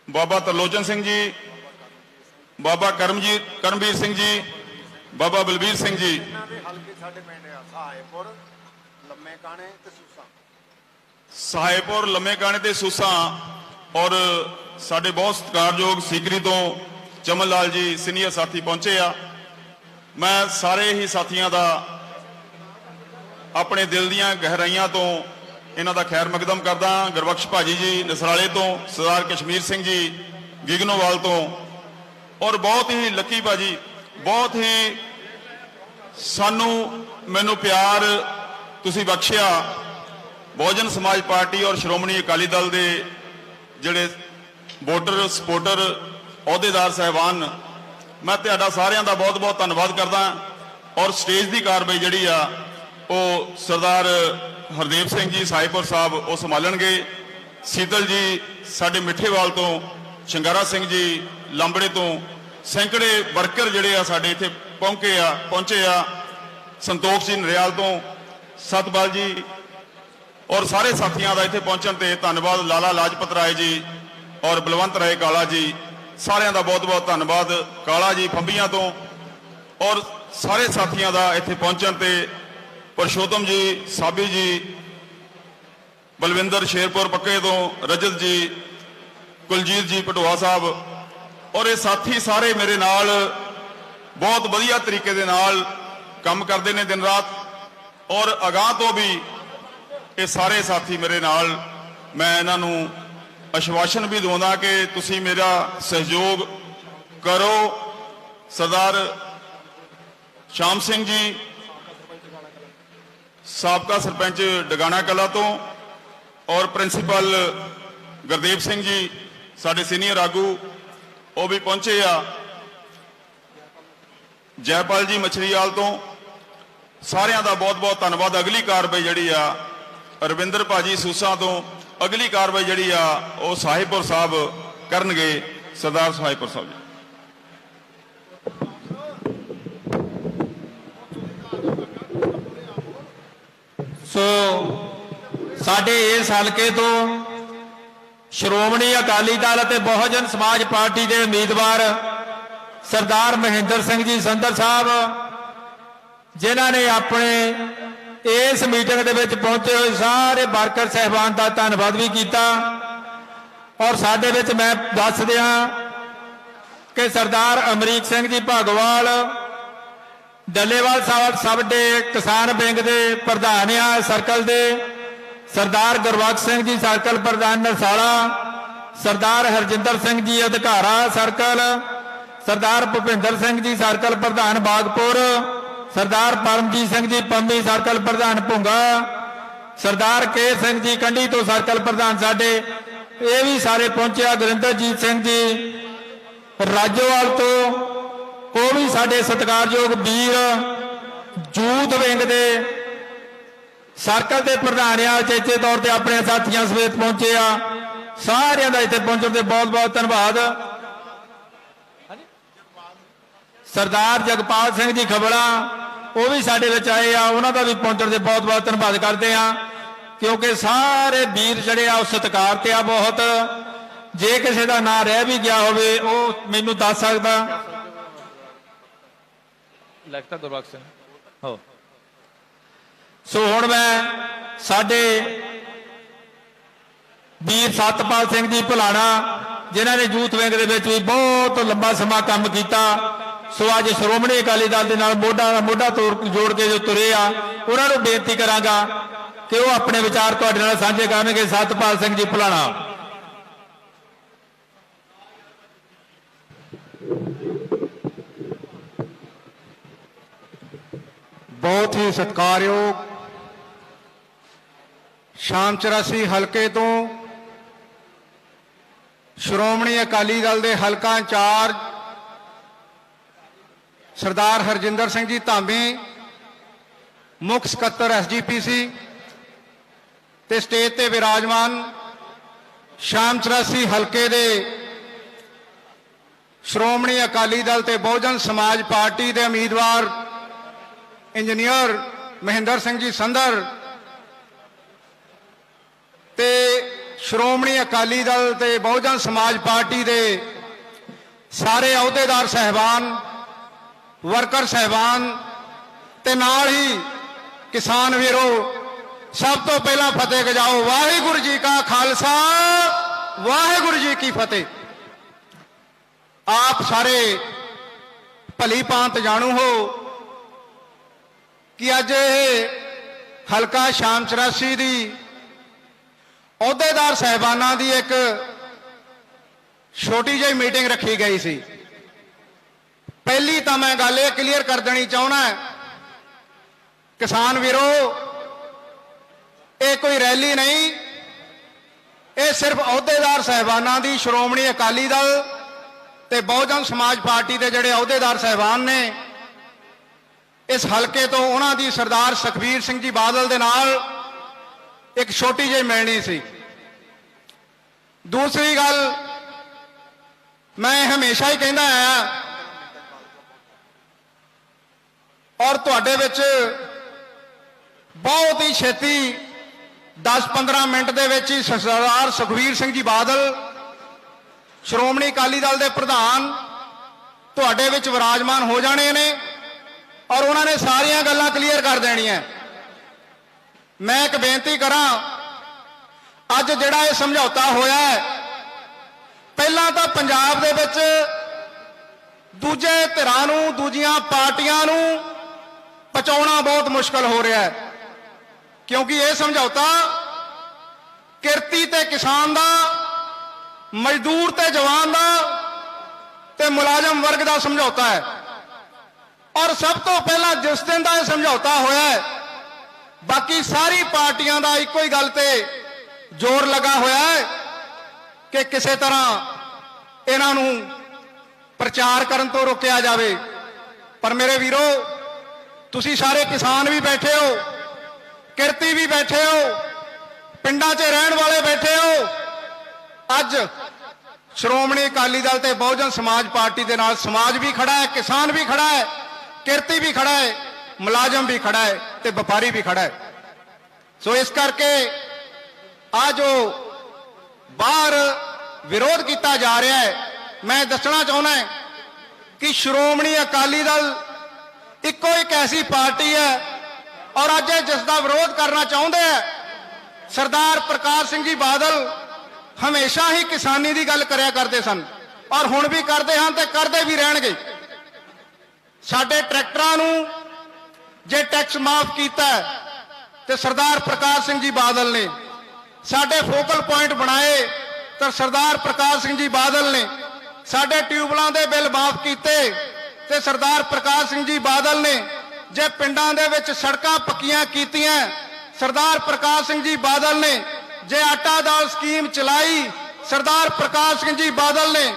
ਬਾਬਾ ਤਰਲੋਚਨ ਸਿੰਘ ਜੀ, ਬਾਬਾ ਕਰਮਵੀਰ ਸਿੰਘ ਜੀ, ਬਾਬਾ ਬਲਬੀਰ ਸਿੰਘ ਜੀ, ਸਹਾਇਪੁਰ ਲੰਮੇ ਕਾਣੇ ਤੇ ਸੂਸਾਂ, ਔਰ ਸਾਡੇ ਬਹੁਤ ਸਤਿਕਾਰਯੋਗ ਸੀਕਰੀ ਤੋਂ ਚਮਨ ਲਾਲ ਜੀ ਸੀਨੀਅਰ ਸਾਥੀ ਪਹੁੰਚੇ ਆ। ਮੈਂ ਸਾਰੇ ਹੀ ਸਾਥੀਆਂ ਦਾ ਆਪਣੇ ਦਿਲ ਦੀਆਂ ਗਹਿਰਾਈਆਂ ਤੋਂ ਇਹਨਾਂ ਦਾ ਖੈਰ ਮਕਦਮ ਕਰਦਾ। ਗੁਰਬਖਸ਼ ਭਾਜੀ ਜੀ ਨਸਰਾਲੇ ਤੋਂ, ਸਰਦਾਰ ਕਸ਼ਮੀਰ ਸਿੰਘ ਜੀ ਗਿਗਨੋਵਾਲ ਤੋਂ, ਔਰ ਬਹੁਤ ਹੀ ਲੱਕੀ ਭਾਜੀ, ਬਹੁਤ ਹੀ ਮੈਨੂੰ ਪਿਆਰ ਤੁਸੀਂ ਬਖਸ਼ਿਆ। ਬਹੁਜਨ ਸਮਾਜ ਪਾਰਟੀ ਔਰ ਸ਼੍ਰੋਮਣੀ ਅਕਾਲੀ ਦਲ ਦੇ ਜਿਹੜੇ ਵੋਟਰ ਸਪੋਰਟਰ ਅਹੁਦੇਦਾਰ ਸਾਹਿਬਾਨ, ਮੈਂ ਤੁਹਾਡਾ ਸਾਰਿਆਂ ਦਾ ਬਹੁਤ ਬਹੁਤ ਧੰਨਵਾਦ ਕਰਦਾ। ਔਰ ਸਟੇਜ ਦੀ ਕਾਰਵਾਈ ਜਿਹੜੀ ਆ ਉਹ ਸਰਦਾਰ ਹਰਦੇਵ ਸਿੰਘ ਜੀ ਸਾਈਪੁਰ ਸਾਹਿਬ ਉਹ ਸੰਭਾਲਣਗੇ। ਸੀਤਲ ਜੀ ਸਾਡੇ ਮਿੱਠੇਵਾਲ ਤੋਂ, ਸ਼ੰਗਾਰਾ ਸਿੰਘ ਜੀ ਲਾਂਬੜੇ ਤੋਂ, ਸੈਂਕੜੇ ਵਰਕਰ ਜਿਹੜੇ ਆ ਸਾਡੇ ਇੱਥੇ ਪਹੁੰਚੇ ਆ, ਸੰਤੋਖ ਜੀ ਨਰਿਆਲ ਤੋਂ, ਸਤਪਾਲ ਜੀ, ਔਰ ਸਾਰੇ ਸਾਥੀਆਂ ਦਾ ਇੱਥੇ ਪਹੁੰਚਣ ਤੇ ਧੰਨਵਾਦ। ਲਾਲਾ ਲਾਜਪਤ ਰਾਏ ਜੀ ਔਰ ਬਲਵੰਤ ਰਾਏ ਕਾਲਾ ਜੀ, ਸਾਰਿਆਂ ਦਾ ਬਹੁਤ ਬਹੁਤ ਧੰਨਵਾਦ। ਕਾਲਾ ਜੀ ਫੰਬੀਆਂ ਤੋਂ, ਔਰ ਸਾਰੇ ਸਾਥੀਆਂ ਦਾ ਇੱਥੇ ਪਹੁੰਚਣ ਤੇ, ਪਰਸ਼ੋਤਮ ਜੀ ਸਾਬੀ ਜੀ, ਬਲਵਿੰਦਰ ਸ਼ੇਰਪੁਰ ਪੱਕੇ ਤੋਂ, ਰਜਤ ਜੀ, ਕੁਲਜੀਤ ਜੀ ਪਟੋਆ ਸਾਹਿਬ, ਔਰ ਇਹ ਸਾਥੀ ਸਾਰੇ ਮੇਰੇ ਨਾਲ ਬਹੁਤ ਵਧੀਆ ਤਰੀਕੇ ਦੇ ਨਾਲ ਕੰਮ ਕਰਦੇ ਨੇ ਦਿਨ ਰਾਤ। ਔਰ ਅਗਾਂਹ ਤੋਂ ਵੀ ਇਹ ਸਾਰੇ ਸਾਥੀ ਮੇਰੇ ਨਾਲ, ਮੈਂ ਇਹਨਾਂ ਨੂੰ ਆਸ਼ਵਾਸਨ ਵੀ ਦਵਾਉਂਦਾ ਕਿ ਤੁਸੀਂ ਮੇਰਾ ਸਹਿਯੋਗ ਕਰੋ। ਸਰਦਾਰ ਸ਼ਾਮ ਸਿੰਘ ਜੀ ਸਾਬਕਾ ਸਰਪੰਚ ਡਗਾਣਾ ਕਲਾ ਤੋਂ, ਔਰ ਪ੍ਰਿੰਸੀਪਲ ਗੁਰਦੇਵ ਸਿੰਘ ਜੀ ਸਾਡੇ ਸੀਨੀਅਰ ਆਗੂ ਉਹ ਵੀ ਪਹੁੰਚੇ ਆ। ਜੈਪਾਲ ਜੀ ਮਛਲੀਵਾਲ ਤੋਂ, ਸਾਰਿਆਂ ਦਾ ਬਹੁਤ ਬਹੁਤ ਧੰਨਵਾਦ। ਅਗਲੀ ਕਾਰਵਾਈ ਜਿਹੜੀ ਆ ਰਵਿੰਦਰ ਭਾਜੀ ਸੂਸਾ ਤੋਂ, ਅਗਲੀ ਕਾਰਵਾਈ ਜਿਹੜੀ ਆ ਉਹ ਸਾਹਿਬਪੁਰ ਸਾਹਿਬ ਕਰਨਗੇ, ਸਰਦਾਰ ਸਾਹਿਬਪੁਰ ਸਾਹਿਬ ਜੀ। ਸੋ ਸਾਡੇ ਇਸ ਹਲਕੇ ਤੋਂ ਸ਼੍ਰੋਮਣੀ ਅਕਾਲੀ ਦਲ ਅਤੇ ਬਹੁਜਨ ਸਮਾਜ ਪਾਰਟੀ ਦੇ ਉਮੀਦਵਾਰ ਸਰਦਾਰ ਮਹਿੰਦਰ ਸਿੰਘ ਜੀ ਸੰਧਰ ਸਾਹਿਬ, ਜਿਨ੍ਹਾਂ ਨੇ ਆਪਣੇ ਇਸ ਮੀਟਿੰਗ ਦੇ ਵਿੱਚ ਪਹੁੰਚੇ ਹੋਏ ਸਾਰੇ ਵਰਕਰ ਸਹਿਬਾਨ ਦਾ ਧੰਨਵਾਦ ਵੀ ਕੀਤਾ। ਔਰ ਸਾਡੇ ਵਿੱਚ ਮੈਂ ਦੱਸ ਦਿਆਂ ਕਿ ਸਰਦਾਰ ਅਮਰੀਕ ਸਿੰਘ ਜੀ ਭਾਗਵਾਲ ਡੱਲੇਵਾਲ ਸਾਹਿਬ ਸਾਡੇ ਕਿਸਾਨ ਵਿੰਗ ਦੇ ਪ੍ਰਧਾਨ ਆ ਸਰਕਲ ਦੇ, ਸਰਦਾਰ ਗੁਰਬਖਸ਼ ਸਿੰਘ ਜੀ ਸਰਕਲ ਪ੍ਰਧਾਨ ਨਸਾਲਾ, ਸਰਦਾਰ ਹਰਜਿੰਦਰ ਸਿੰਘ ਜੀ ਅਧਿਕਾਰਾ ਸਰਕਲ, ਸਰਦਾਰ ਭੁਪਿੰਦਰ ਸਿੰਘ ਜੀ ਸਰਕਲ ਪ੍ਰਧਾਨ ਬਾਗਪੁਰ, ਸਰਦਾਰ ਪਰਮਜੀਤ ਸਿੰਘ ਜੀ ਪੰਮੀ ਸਰਕਲ ਪ੍ਰਧਾਨ ਭੁੰਗਾ, ਸਰਦਾਰ ਕੇ ਸਿੰਘ ਜੀ ਕੰਢੀ ਤੋਂ ਸਰਕਲ ਪ੍ਰਧਾਨ ਸਾਡੇ ਇਹ ਵੀ ਸਾਰੇ ਪਹੁੰਚਿਆ। ਗੁਰਿੰਦਰਜੀਤ ਸਿੰਘ ਜੀ ਰਾਜੋਵਾਲ ਤੋਂ, ਉਹ ਵੀ ਸਾਡੇ ਸਤਿਕਾਰਯੋਗ ਵੀਰ ਯੂਥ ਵਿੰਗ ਦੇ ਸਰਕਲ ਦੇ ਪ੍ਰਧਾਨ ਆ, ਚੇਚੇ ਤੌਰ ਤੇ ਆਪਣੇ ਸਾਥੀਆਂ ਸਮੇਤ ਪਹੁੰਚੇ ਆ। ਸਾਰਿਆਂ ਦਾ ਇੱਥੇ ਪਹੁੰਚਣ ਤੇ ਬਹੁਤ ਬਹੁਤ ਧੰਨਵਾਦ। ਸਰਦਾਰ ਜਗਪਾਲ ਸਿੰਘ ਜੀ ਖਬੜਾ ਉਹ ਵੀ ਸਾਡੇ ਵਿੱਚ ਆਏ ਆ, ਉਹਨਾਂ ਦਾ ਵੀ ਪਹੁੰਚਣ ਤੇ ਬਹੁਤ ਬਹੁਤ ਧੰਨਵਾਦ ਕਰਦੇ ਆ, ਕਿਉਂਕਿ ਸਾਰੇ ਵੀਰ ਜਿਹੜੇ ਆ ਉਹ ਸਤਿਕਾਰ ਤੇ ਆ ਬਹੁਤ। ਜੇ ਕਿਸੇ ਦਾ ਨਾਂ ਰਹਿ ਵੀ ਗਿਆ ਹੋਵੇ ਉਹ ਮੈਨੂੰ ਦੱਸ ਸਕਦਾ। ਲੱਗਦਾ ਗੁਰਬਖਸ਼ ਸਿੰਘ ਹੋ। ਸੋ ਹੁਣ ਮੈਂ ਸਾਡੇ ਵੀਰ ਸਤਪਾਲ ਸਿੰਘ ਜੀ ਭਲਾਣਾ, ਜਿਨ੍ਹਾਂ ਨੇ ਯੂਥ ਵਿੰਗ ਦੇ ਵਿੱਚ ਵੀ ਬਹੁਤ ਲੰਬਾ ਸਮਾਂ ਕੰਮ ਕੀਤਾ, ਸੋ ਅੱਜ ਸ਼੍ਰੋਮਣੀ ਅਕਾਲੀ ਦਲ ਦੇ ਨਾਲ ਮੋਢਾ ਨਾਲ ਮੋਢਾ ਜੋੜ ਕੇ ਜੋ ਤੁਰੇ ਆ, ਉਹਨਾਂ ਨੂੰ ਬੇਨਤੀ ਕਰਾਂਗਾ ਕਿ ਉਹ ਆਪਣੇ ਵਿਚਾਰ ਤੁਹਾਡੇ ਨਾਲ ਸਾਂਝੇ ਕਰਨਗੇ। ਸਤਪਾਲ ਸਿੰਘ ਜੀ ਭਲਾਣਾ। ਬਹੁਤ ਹੀ ਸਤਿਕਾਰਯੋਗ ਸ਼ਾਮ 84 ਹਲਕੇ ਤੋਂ ਸ਼੍ਰੋਮਣੀ ਅਕਾਲੀ ਦਲ ਦੇ ਹਲਕਾ ਇੰਚਾਰਜ ਸਰਦਾਰ ਹਰਜਿੰਦਰ ਸਿੰਘ ਜੀ ਧਾਮੀ, ਮੁੱਖ ਸਕੱਤਰ SGPC ਤੇ ਸਟੇਜ ਤੇ ਵਿਰਾਜਮਾਨ ਸ਼ਾਮ 84 ਹਲਕੇ ਦੇ ਸ਼੍ਰੋਮਣੀ ਅਕਾਲੀ ਦਲ ਤੇ ਬਹੁਜਨ ਸਮਾਜ ਪਾਰਟੀ ਦੇ ਉਮੀਦਵਾਰ ਇੰਜੀਨੀਅਰ ਮਹਿੰਦਰ ਸਿੰਘ ਜੀ ਸੰਧਰ ਤੇ ਸ਼੍ਰੋਮਣੀ ਅਕਾਲੀ ਦਲ ਤੇ ਬਹੁਜਨ ਸਮਾਜ ਪਾਰਟੀ ਦੇ ਸਾਰੇ ਅਹੁਦੇਦਾਰ ਸਹਿਬਾਨ, ਵਰਕਰ ਸਹਿਬਾਨ ਤੇ ਨਾਲ ਹੀ ਕਿਸਾਨ ਵੀਰੋ, ਸਭ ਤੋਂ ਪਹਿਲਾਂ ਫਤਿਹ ਗਜਾਓ। ਵਾਹਿਗੁਰੂ ਜੀ ਕਾ ਖਾਲਸਾ, ਵਾਹਿਗੁਰੂ ਜੀ ਕੀ ਫਤਿਹ। ਆਪ ਸਾਰੇ ਭਲੀ ਭਾਂਤ ਜਾਣੂ ਹੋ ਕਿ ਅੱਜ ਇਹ ਹਲਕਾ ਸ਼ਾਮ 84 ਦੀ ਅਹੁਦੇਦਾਰ ਸਹਿਬਾਨਾਂ ਦੀ ਇੱਕ ਛੋਟੀ ਜਿਹੀ ਮੀਟਿੰਗ ਰੱਖੀ ਗਈ ਸੀ। ਪਹਿਲੀ ਤਾਂ ਮੈਂ ਗੱਲ ਇਹ ਕਲੀਅਰ ਕਰ ਦੇਣੀ ਚਾਹੁੰਦਾ, ਕਿਸਾਨ ਵੀਰੋ, ਇਹ ਕੋਈ ਰੈਲੀ ਨਹੀਂ, ਇਹ ਸਿਰਫ ਅਹੁਦੇਦਾਰ ਸਹਿਬਾਨਾਂ ਦੀ ਸ਼੍ਰੋਮਣੀ ਅਕਾਲੀ ਦਲ ਤੇ ਬਹੁਜਨ ਸਮਾਜ ਪਾਰਟੀ ਦੇ ਜਿਹੜੇ ਅਹੁਦੇਦਾਰ ਸਹਿਬਾਨ ਨੇ, ਇਸ ਹਲਕੇ ਤੋਂ ਉਹਨਾਂ ਦੀ ਸਰਦਾਰ ਸੁਖਬੀਰ ਸਿੰਘ ਜੀ ਬਾਦਲ ਦੇ ਨਾਲ ਇੱਕ ਛੋਟੀ ਜਿਹੀ ਮਿਲਣੀ ਸੀ। ਦੂਸਰੀ ਗੱਲ, ਮੈਂ ਹਮੇਸ਼ਾ ਹੀ ਕਹਿੰਦਾ ਆਇਆ ਔਰ ਤੁਹਾਡੇ ਵਿੱਚ ਬਹੁਤ ਹੀ ਛੇਤੀ 10-15 ਮਿੰਟ ਦੇ ਵਿੱਚ ਹੀ ਸਰਦਾਰ ਸੁਖਬੀਰ ਸਿੰਘ ਜੀ ਬਾਦਲ, ਸ਼੍ਰੋਮਣੀ ਅਕਾਲੀ ਦਲ ਦੇ ਪ੍ਰਧਾਨ, ਤੁਹਾਡੇ ਵਿੱਚ ਵਿਰਾਜਮਾਨ ਹੋ ਜਾਣੇ ਨੇ ਔਰ ਉਹਨਾਂ ਨੇ ਸਾਰੀਆਂ ਗੱਲਾਂ ਕਲੀਅਰ ਕਰ ਦੇਣੀਆਂ। ਮੈਂ ਇੱਕ ਬੇਨਤੀ ਕਰਾਂ, ਅੱਜ ਜਿਹੜਾ ਇਹ ਸਮਝੌਤਾ ਹੋਇਆ ਹੈ, ਪਹਿਲਾਂ ਤਾਂ ਪੰਜਾਬ ਦੇ ਵਿੱਚ ਦੂਜੇ ਧਿਰਾਂ ਨੂੰ, ਦੂਜੀਆਂ ਪਾਰਟੀਆਂ ਨੂੰ ਪਹੁੰਚਾਉਣਾ ਬਹੁਤ ਮੁਸ਼ਕਲ ਹੋ ਰਿਹਾ ਹੈ, ਕਿਉਂਕਿ ਇਹ ਸਮਝੌਤਾ ਕਿਰਤੀ ਤੇ ਕਿਸਾਨ ਦਾ, ਮਜ਼ਦੂਰ ਤੇ ਜਵਾਨ ਦਾ ਤੇ ਮੁਲਾਜ਼ਮ ਵਰਗ ਦਾ ਸਮਝੌਤਾ ਹੈ। ਔਰ ਸਭ ਤੋਂ ਪਹਿਲਾਂ ਜਿਸ ਦਿਨ ਦਾ ਇਹ ਸਮਝੌਤਾ ਹੋਇਆ ਹੈ, ਬਾਕੀ ਸਾਰੀ ਪਾਰਟੀਆਂ ਦਾ ਇੱਕੋ ਹੀ ਗੱਲ ਤੇ ਜ਼ੋਰ ਲੱਗਾ ਹੋਇਆ ਹੈ ਕਿ ਕਿਸੇ ਤਰ੍ਹਾਂ ਇਹਨਾਂ ਨੂੰ ਪ੍ਰਚਾਰ ਕਰਨ ਤੋਂ ਰੋਕਿਆ ਜਾਵੇ। ਪਰ ਮੇਰੇ ਵੀਰੋ, ਤੁਸੀਂ ਸਾਰੇ ਕਿਸਾਨ ਵੀ ਬੈਠੇ ਹੋ, ਕਿਰਤੀ ਵੀ ਬੈਠੇ ਹੋ, ਪਿੰਡਾਂ 'ਚ ਰਹਿਣ ਵਾਲੇ ਬੈਠੇ ਹੋ। ਅੱਜ ਸ਼੍ਰੋਮਣੀ ਅਕਾਲੀ ਦਲ ਤੇ ਬਹੁਜਨ ਸਮਾਜ ਪਾਰਟੀ ਦੇ ਨਾਲ ਸਮਾਜ ਵੀ ਖੜਾ ਹੈ, ਕਿਸਾਨ ਵੀ ਖੜਾ ਹੈ, ਕਿਰਤੀ ਵੀ ਖੜਾ ਹੈ, ਮੁਲਾਜ਼ਮ ਵੀ ਖੜਾ ਹੈ ਤੇ ਵਪਾਰੀ ਵੀ ਖੜਾ ਹੈ। ਸੋ ਇਸ ਕਰਕੇ ਆ ਜੋ ਬਾਹਰ ਵਿਰੋਧ ਕੀਤਾ ਜਾ ਰਿਹਾ ਹੈ, ਮੈਂ ਦੱਸਣਾ ਚਾਹੁੰਦਾ ਕਿ ਸ਼੍ਰੋਮਣੀ ਅਕਾਲੀ ਦਲ ਇੱਕੋ ਇੱਕ ਐਸੀ ਪਾਰਟੀ ਹੈ ਔਰ ਅੱਜ ਜਿਸ ਦਾ ਵਿਰੋਧ ਕਰਨਾ ਚਾਹੁੰਦੇ ਹੈ, ਸਰਦਾਰ ਪ੍ਰਕਾਸ਼ ਸਿੰਘ ਜੀ ਬਾਦਲ ਹਮੇਸ਼ਾ ਹੀ ਕਿਸਾਨੀ ਦੀ ਗੱਲ ਕਰਿਆ ਕਰਦੇ ਸਨ ਔਰ ਹੁਣ ਵੀ ਕਰਦੇ ਹਨ ਤੇ ਕਰਦੇ ਵੀ ਰਹਿਣਗੇ। ਸਾਡੇ ਟਰੈਕਟਰਾਂ ਨੂੰ ਜੇ ਟੈਕਸ ਮਾਫ ਕੀਤਾ ਤੇ ਸਰਦਾਰ ਪ੍ਰਕਾਸ਼ ਸਿੰਘ ਜੀ ਬਾਦਲ ਨੇ, ਸਾਡੇ ਫੋਕਲ ਪੁਆਇੰਟ ਬਣਾਏ ਤਾਂ ਸਰਦਾਰ ਪ੍ਰਕਾਸ਼ ਸਿੰਘ ਜੀ ਬਾਦਲ ਨੇ, ਸਾਡੇ ਟਿਊਬਲਾਂ ਦੇ ਬਿੱਲ ਮਾਫ ਕੀਤੇ ਤੇ ਸਰਦਾਰ ਪ੍ਰਕਾਸ਼ ਸਿੰਘ ਜੀ ਬਾਦਲ ਨੇ, ਜੇ ਪਿੰਡਾਂ ਦੇ ਵਿੱਚ ਸੜਕਾਂ ਪੱਕੀਆਂ ਕੀਤੀਆਂ ਸਰਦਾਰ ਪ੍ਰਕਾਸ਼ ਸਿੰਘ ਜੀ ਬਾਦਲ ਨੇ, ਜੇ ਆਟਾ ਦਾਲ ਸਕੀਮ ਚਲਾਈ ਸਰਦਾਰ ਪ੍ਰਕਾਸ਼ ਸਿੰਘ ਜੀ ਬਾਦਲ ਨੇ,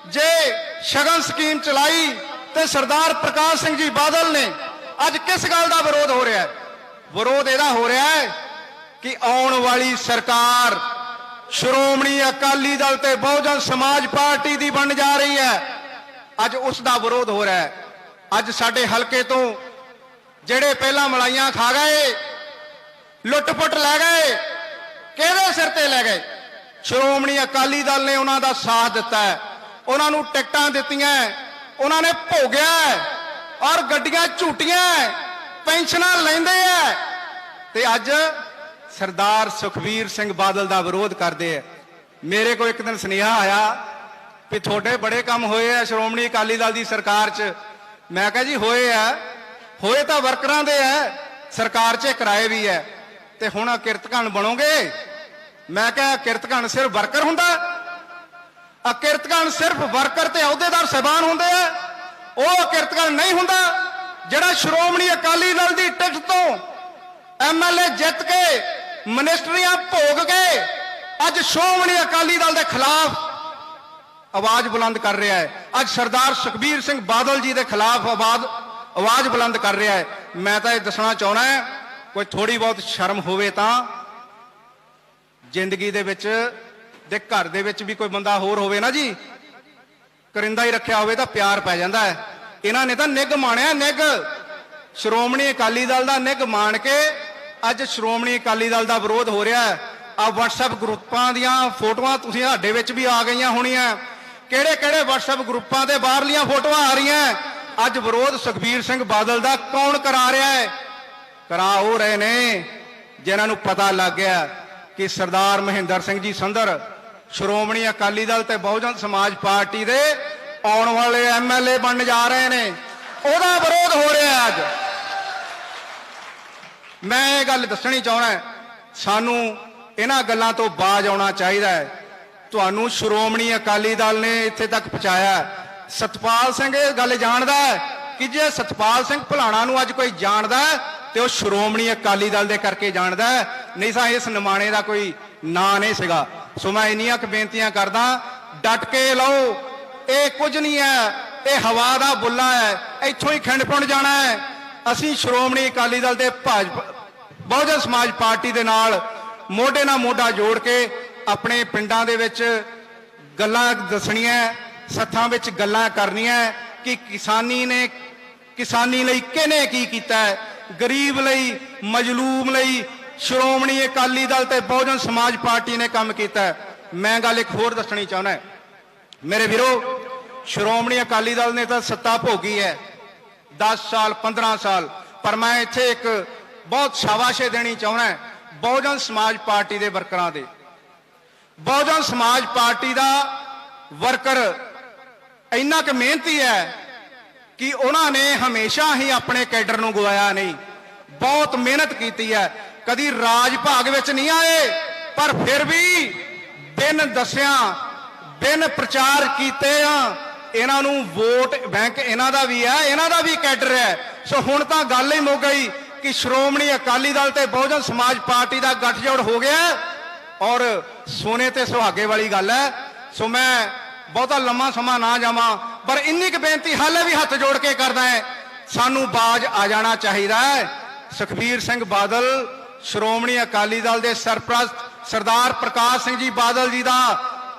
ਜੇ ਸ਼ਗਨ ਸਕੀਮ ਚਲਾਈ ਤੇ ਸਰਦਾਰ ਪ੍ਰਕਾਸ਼ ਸਿੰਘ ਜੀ ਬਾਦਲ ਨੇ। ਅੱਜ ਕਿਸ ਗੱਲ ਦਾ ਵਿਰੋਧ ਹੋ ਰਿਹਾ ਹੈ? ਵਿਰੋਧ ਇਹਦਾ ਹੋ ਰਿਹਾ ਹੈ ਕਿ ਆਉਣ ਵਾਲੀ ਸਰਕਾਰ ਸ਼੍ਰੋਮਣੀ ਅਕਾਲੀ ਦਲ ਤੇ ਬਹੁਜਨ ਸਮਾਜ ਪਾਰਟੀ ਦੀ ਬਣ ਜਾ ਰਹੀ ਹੈ। ਅੱਜ ਉਸ ਦਾ ਵਿਰੋਧ ਹੋ ਰਿਹਾ ਹੈ। ਅੱਜ ਸਾਡੇ ਹਲਕੇ ਤੋਂ ਜਿਹੜੇ ਪਹਿਲਾਂ ਮਲਾਈਆਂ ਖਾ ਗਏ, ਲੁੱਟ-ਪੁੱਟ ਲੈ ਗਏ, ਕਿਹਦੇ ਸਿਰ ਤੇ ਲੈ ਗਏ? ਸ਼੍ਰੋਮਣੀ ਅਕਾਲੀ ਦਲ ਨੇ ਉਹਨਾਂ ਦਾ ਸਾਥ ਦਿੱਤਾ ਹੈ, ਉਹਨਾਂ ਨੂੰ ਟਿਕਟਾਂ ਦਿੱਤੀਆਂ, ਉਹਨਾਂ ਨੇ ਭੋਗਿਆ ਔਰ ਗੱਡੀਆਂ ਝੂਟੀਆਂ, ਪੈਨਸ਼ਨਾਂ ਲੈਂਦੇ ਆ ਤੇ ਅੱਜ ਸਰਦਾਰ ਸੁਖਬੀਰ ਸਿੰਘ ਬਾਦਲ ਦਾ ਵਿਰੋਧ ਕਰਦੇ ਆ। ਮੇਰੇ ਕੋਲ ਇੱਕ ਦਿਨ ਸੁਨੇਹਾ ਆਇਆ ਵੀ ਤੁਹਾਡੇ ਬੜੇ ਕੰਮ ਹੋਏ ਆ ਸ਼੍ਰੋਮਣੀ ਅਕਾਲੀ ਦਲ ਦੀ ਸਰਕਾਰ 'ਚ। ਮੈਂ ਕਿਹਾ ਜੀ ਹੋਏ ਤਾਂ ਵਰਕਰਾਂ ਦੇ ਆ, ਸਰਕਾਰ 'ਚ ਕਿਰਾਏ ਵੀ ਹੈ ਤੇ ਹੁਣ ਕਿਰਤਕਣ ਬਣੋਗੇ। ਮੈਂ ਕਿਹਾ ਕਿਰਤਕਣ ਸਿਰਫ ਵਰਕਰ ਹੁੰਦਾ? ਕਿਰਤਕਣ ਸਿਰਫ ਵਰਕਰ ਤੇ ਅਹੁਦੇਦਾਰ ਸਹਿਬਾਨ ਹੁੰਦੇ ਆ, ਉਹ ਕਿਰਤਕਣ ਨਹੀਂ ਹੁੰਦਾ। ਜਿਹੜਾ ਸ਼੍ਰੋਮਣੀ ਅਕਾਲੀ ਦਲ ਦੀ ਟਿਕਟ ਤੋਂ ਐਮਐਲਏ ਜਿੱਤ ਕੇ ਮਿਨਿਸਟਰੀਆਂ ਭੋਗ ਕੇ ਅੱਜ ਸ਼੍ਰੋਮਣੀ ਅਕਾਲੀ ਦਲ ਦੇ ਖਿਲਾਫ ਆਵਾਜ਼ ਬੁਲੰਦ ਕਰ ਰਿਹਾ ਹੈ। ਅੱਜ ਸਰਦਾਰ ਸੁਖਬੀਰ ਸਿੰਘ ਬਾਦਲ ਜੀ ਦੇ ਖਿਲਾਫ ਆਵਾਜ਼ ਬੁਲੰਦ ਕਰ ਰਿਹਾ ਹੈ। ਮੈਂ ਤਾਂ ਇਹ ਦੱਸਣਾ ਚਾਹੁੰਦਾ ਕੋਈ ਥੋੜੀ ਬਹੁਤ ਸ਼ਰਮ ਹੋਵੇ ਤਾਂ ਜ਼ਿੰਦਗੀ ਦੇ ਵਿੱਚ ਦੇ ਘਰ ਦੇ ਵਿੱਚ ਵੀ ਕੋਈ ਬੰਦਾ ਹੋਰ ਹੋਵੇ ਨਾ ਜੀ, ਕਰਿੰਦਾ ਹੀ ਰੱਖਿਆ ਹੋਵੇ ਤਾਂ ਪਿਆਰ ਪੈ ਜਾਂਦਾ ਹੈ। ਇਹਨਾਂ ਨੇ ਤਾਂ ਨਿੱਘ ਮਾਣਿਆ, ਨਿੱਘ ਸ਼੍ਰੋਮਣੀ ਅਕਾਲੀ ਦਲ ਦਾ ਨਿੱਘ ਮਾਣ ਕੇ ਅੱਜ ਸ਼੍ਰੋਮਣੀ ਅਕਾਲੀ ਦਲ ਦਾ ਵਿਰੋਧ ਹੋ ਰਿਹਾ ਹੈ। ਆ WhatsApp ਗਰੁੱਪਾਂ ਦੀਆਂ ਫੋਟੋਆਂ ਤੁਸੀਂ ਸਾਡੇ ਵਿੱਚ ਵੀ ਆ ਗਈਆਂ ਹੋਣੀਆਂ, ਕਿਹੜੇ ਕਿਹੜੇ WhatsApp ਗਰੁੱਪਾਂ ਦੇ ਬਾਹਰਲੀਆਂ ਫੋਟੋਆਂ ਆ ਰਹੀਆਂ। ਅੱਜ ਵਿਰੋਧ ਸੁਖਬੀਰ ਸਿੰਘ ਬਾਦਲ ਦਾ ਕੌਣ ਕਰਾ ਰਿਹਾ ਹੈ? ਕਰਾ ਉਹ ਰਹੇ ਨੇ ਜਿਨ੍ਹਾਂ ਨੂੰ ਪਤਾ ਲੱਗ ਗਿਆ ਕਿ ਸਰਦਾਰ ਮਹਿੰਦਰ ਸਿੰਘ ਜੀ ਸੰਧਰ ਸ਼੍ਰੋਮਣੀ ਅਕਾਲੀ ਦਲ ਤੇ ਬਹੁਜਨ ਸਮਾਜ ਪਾਰਟੀ ਦੇ ਆਉਣ ਵਾਲੇ ਐਮਐਲਏ ਬਣਨ ਜਾ ਰਹੇ ਨੇ। ਉਹਦਾ ਵਿਰੋਧ ਹੋ ਰਿਹਾ ਅੱਜ। ਮੈਂ ਇਹ ਗੱਲ ਦੱਸਣੀ ਚਾਹੁੰਦਾ, ਸਾਨੂੰ ਇਹਨਾਂ ਗੱਲਾਂ ਤੋਂ ਬਾਜ਼ ਆਉਣਾ ਚਾਹੀਦਾ ਹੈ। ਤੁਹਾਨੂੰ ਸ਼੍ਰੋਮਣੀ ਅਕਾਲੀ ਦਲ ਨੇ ਇੱਥੇ ਤੱਕ ਪਹੁੰਚਾਇਆ। ਸਤਪਾਲ ਸਿੰਘ ਇਹ ਗੱਲ ਜਾਣਦਾ ਹੈ ਕਿ ਜੇ ਸਤਪਾਲ ਸਿੰਘ ਭੁਲਾਣਾ ਨੂੰ ਅੱਜ ਕੋਈ ਜਾਣਦਾ ਤੇ ਉਹ ਸ਼੍ਰੋਮਣੀ ਅਕਾਲੀ ਦਲ ਦੇ ਕਰਕੇ ਜਾਣਦਾ, ਨਹੀਂ ਤਾਂ ਇਸ ਨਿਮਾਣੇ ਦਾ ਕੋਈ ਨਾਂ ਨਹੀਂ ਸੀਗਾ। ਸੋ ਮੈਂ ਇੰਨੀਆਂ ਕੁ ਬੇਨਤੀਆਂ ਕਰਦਾ, ਡਟ ਕੇ ਲਓ। ਇਹ ਕੁਝ ਨਹੀਂ ਹੈ, ਇਹ ਹਵਾ ਦਾ ਬੁੱਲਾ ਹੈ, ਇੱਥੋਂ ਹੀ ਖਿੰਡ ਜਾਣਾ ਹੈ। ਅਸੀਂ ਸ਼੍ਰੋਮਣੀ ਅਕਾਲੀ ਦਲ ਦੇ ਬਹੁਜਨ ਸਮਾਜ ਪਾਰਟੀ ਦੇ ਨਾਲ ਮੋਢੇ ਨਾਲ ਮੋਢਾ ਜੋੜ ਕੇ ਆਪਣੇ ਪਿੰਡਾਂ ਦੇ ਵਿੱਚ ਗੱਲਾਂ ਦੱਸਣੀਆਂ, ਸੱਥਾਂ ਵਿੱਚ ਗੱਲਾਂ ਕਰਨੀਆਂ ਕਿ ਕਿਸਾਨੀ ਲਈ ਕਿਹਨੇ ਕੀ ਕੀਤਾ ਹੈ, ਗਰੀਬ ਲਈ, ਮਜਲੂਮ ਲਈ ਸ਼੍ਰੋਮਣੀ ਅਕਾਲੀ ਦਲ ਤੇ ਬਹੁਜਨ ਸਮਾਜ ਪਾਰਟੀ ਨੇ ਕੰਮ ਕੀਤਾ ਹੈ। ਮੈਂ ਗੱਲ ਇੱਕ ਹੋਰ ਦੱਸਣੀ ਚਾਹੁੰਦਾ ਮੇਰੇ ਵੀਰੋ, ਸ਼੍ਰੋਮਣੀ ਅਕਾਲੀ ਦਲ ਨੇ ਤਾਂ ਸੱਤਾ ਭੋਗੀ ਹੈ 10 ਸਾਲ 15 ਸਾਲ, ਪਰ ਮੈਂ ਇੱਥੇ ਇੱਕ ਬਹੁਤ ਸ਼ਾਬਾਸ਼ੇ ਦੇਣੀ ਚਾਹੁੰਦਾ ਬਹੁਜਨ ਸਮਾਜ ਪਾਰਟੀ ਦੇ ਵਰਕਰਾਂ ਦੇ। ਬਹੁਜਨ ਸਮਾਜ ਪਾਰਟੀ ਦਾ ਵਰਕਰ ਇੰਨਾ ਕੁ ਮਿਹਨਤੀ ਹੈ ਕਿ ਉਹਨਾਂ ਨੇ ਹਮੇਸ਼ਾ ਹੀ ਆਪਣੇ ਕੈਡਰ ਨੂੰ ਗਵਾਇਆ ਨਹੀਂ, ਬਹੁਤ ਮਿਹਨਤ ਕੀਤੀ ਹੈ। ਕਦੀ ਰਾਜ ਭਾਗ ਵਿੱਚ ਨਹੀਂ ਆਏ, ਪਰ ਫਿਰ ਵੀ ਬਿਨ ਦੱਸਿਆਂ ਬਿਨ ਪ੍ਰਚਾਰ ਕੀਤੇ ਆ ਇਹਨਾਂ ਨੂੰ ਵੋਟ ਬੈਂਕ ਇਹਨਾਂ ਦਾ ਵੀ ਹੈ, ਇਹਨਾਂ ਦਾ ਵੀ ਕੈਡਰ ਹੈ। ਸੋ ਹੁਣ ਤਾਂ ਗੱਲ ਹੀ ਮੁੱਕ ਗਈ ਕਿ ਸ਼੍ਰੋਮਣੀ ਅਕਾਲੀ ਦਲ ਤੇ ਬਹੁਜਨ ਸਮਾਜ ਪਾਰਟੀ ਦਾ ਗੱਠਜੋੜ ਹੋ ਗਿਆ ਔਰ ਸੋਨੇ ਤੇ ਸੁਹਾਗੇ ਵਾਲੀ ਗੱਲ ਹੈ। ਸੋ ਮੈਂ ਬਹੁਤਾ ਲੰਮਾ ਸਮਾਂ ਨਾ ਜਾਵਾਂ, ਪਰ ਇੰਨੀ ਕੁ ਬੇਨਤੀ ਹਾਲੇ ਵੀ ਹੱਥ ਜੋੜ ਕੇ ਕਰਦਾ ਹੈ, ਸਾਨੂੰ ਬਾਜ਼ ਆ ਜਾਣਾ ਚਾਹੀਦਾ ਹੈ। ਸੁਖਬੀਰ ਸਿੰਘ ਬਾਦਲ ਸ਼੍ਰੋਮਣੀ ਅਕਾਲੀ ਦਲ ਦੇ ਸਰਪ੍ਰਸਤ ਸਰਦਾਰ ਪ੍ਰਕਾਸ਼ ਸਿੰਘ ਜੀ ਬਾਦਲ ਜੀ ਦਾ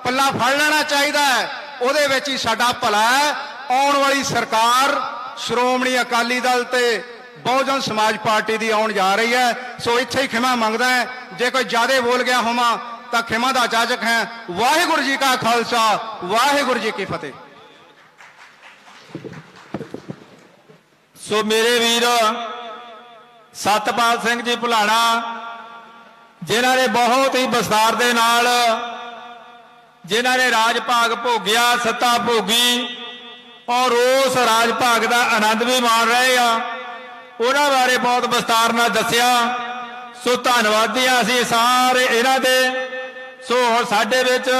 ਪੱਲਾ ਫੜ ਲੈਣਾ ਚਾਹੀਦਾ ਹੈ, ਉਹਦੇ ਵਿੱਚ ਹੀ ਸਾਡਾ ਭਲਾ ਹੈ। ਆਉਣ ਵਾਲੀ ਸਰਕਾਰ ਸ਼੍ਰੋਮਣੀ ਅਕਾਲੀ ਦਲ ਤੇ ਬਹੁਜਨ ਸਮਾਜ ਪਾਰਟੀ ਦੀ ਆਉਣ ਜਾ ਰਹੀ ਹੈ। ਸੋ ਇੱਥੇ ਹੀ ਖਿਮਾ ਮੰਗਦਾ ਹੈ, ਜੇ ਕੋਈ ਜ਼ਿਆਦਾ ਬੋਲ ਗਿਆ ਹੋਵਾਂ ਤਾਂ ਖਿਮਾ ਦਾ ਜਾਜਕ ਹੈ। ਵਾਹਿਗੁਰੂ ਜੀ ਕਾ ਖਾਲਸਾ, ਵਾਹਿਗੁਰੂ ਜੀ ਕੀ ਫਤਿਹ। ਸੋ ਮੇਰੇ ਵੀਰ ਸਤਪਾਲ ਸਿੰਘ ਜੀ ਭੁਲਾਣਾ, ਜਿਨ੍ਹਾਂ ਨੇ ਬਹੁਤ ਹੀ ਵਿਸਤਾਰ ਦੇ ਨਾਲ ਜਿਨ੍ਹਾਂ ਨੇ ਰਾਜ ਭਾਗ ਭੋਗਿਆ, ਸੱਤਾ ਭੋਗੀ ਔਰ ਉਸ ਰਾਜ ਭਾਗ ਦਾ ਆਨੰਦ ਵੀ ਮਾਣ ਰਹੇ ਆ, ਉਹਨਾਂ ਬਾਰੇ ਬਹੁਤ ਵਿਸਤਾਰ ਨਾਲ ਦੱਸਿਆ। ਸੋ ਧੰਨਵਾਦੀ ਆ ਅਸੀਂ ਸਾਰੇ ਇਹਨਾਂ ਦੇ। ਸੋ ਹੁਣ ਸਾਡੇ ਵਿੱਚ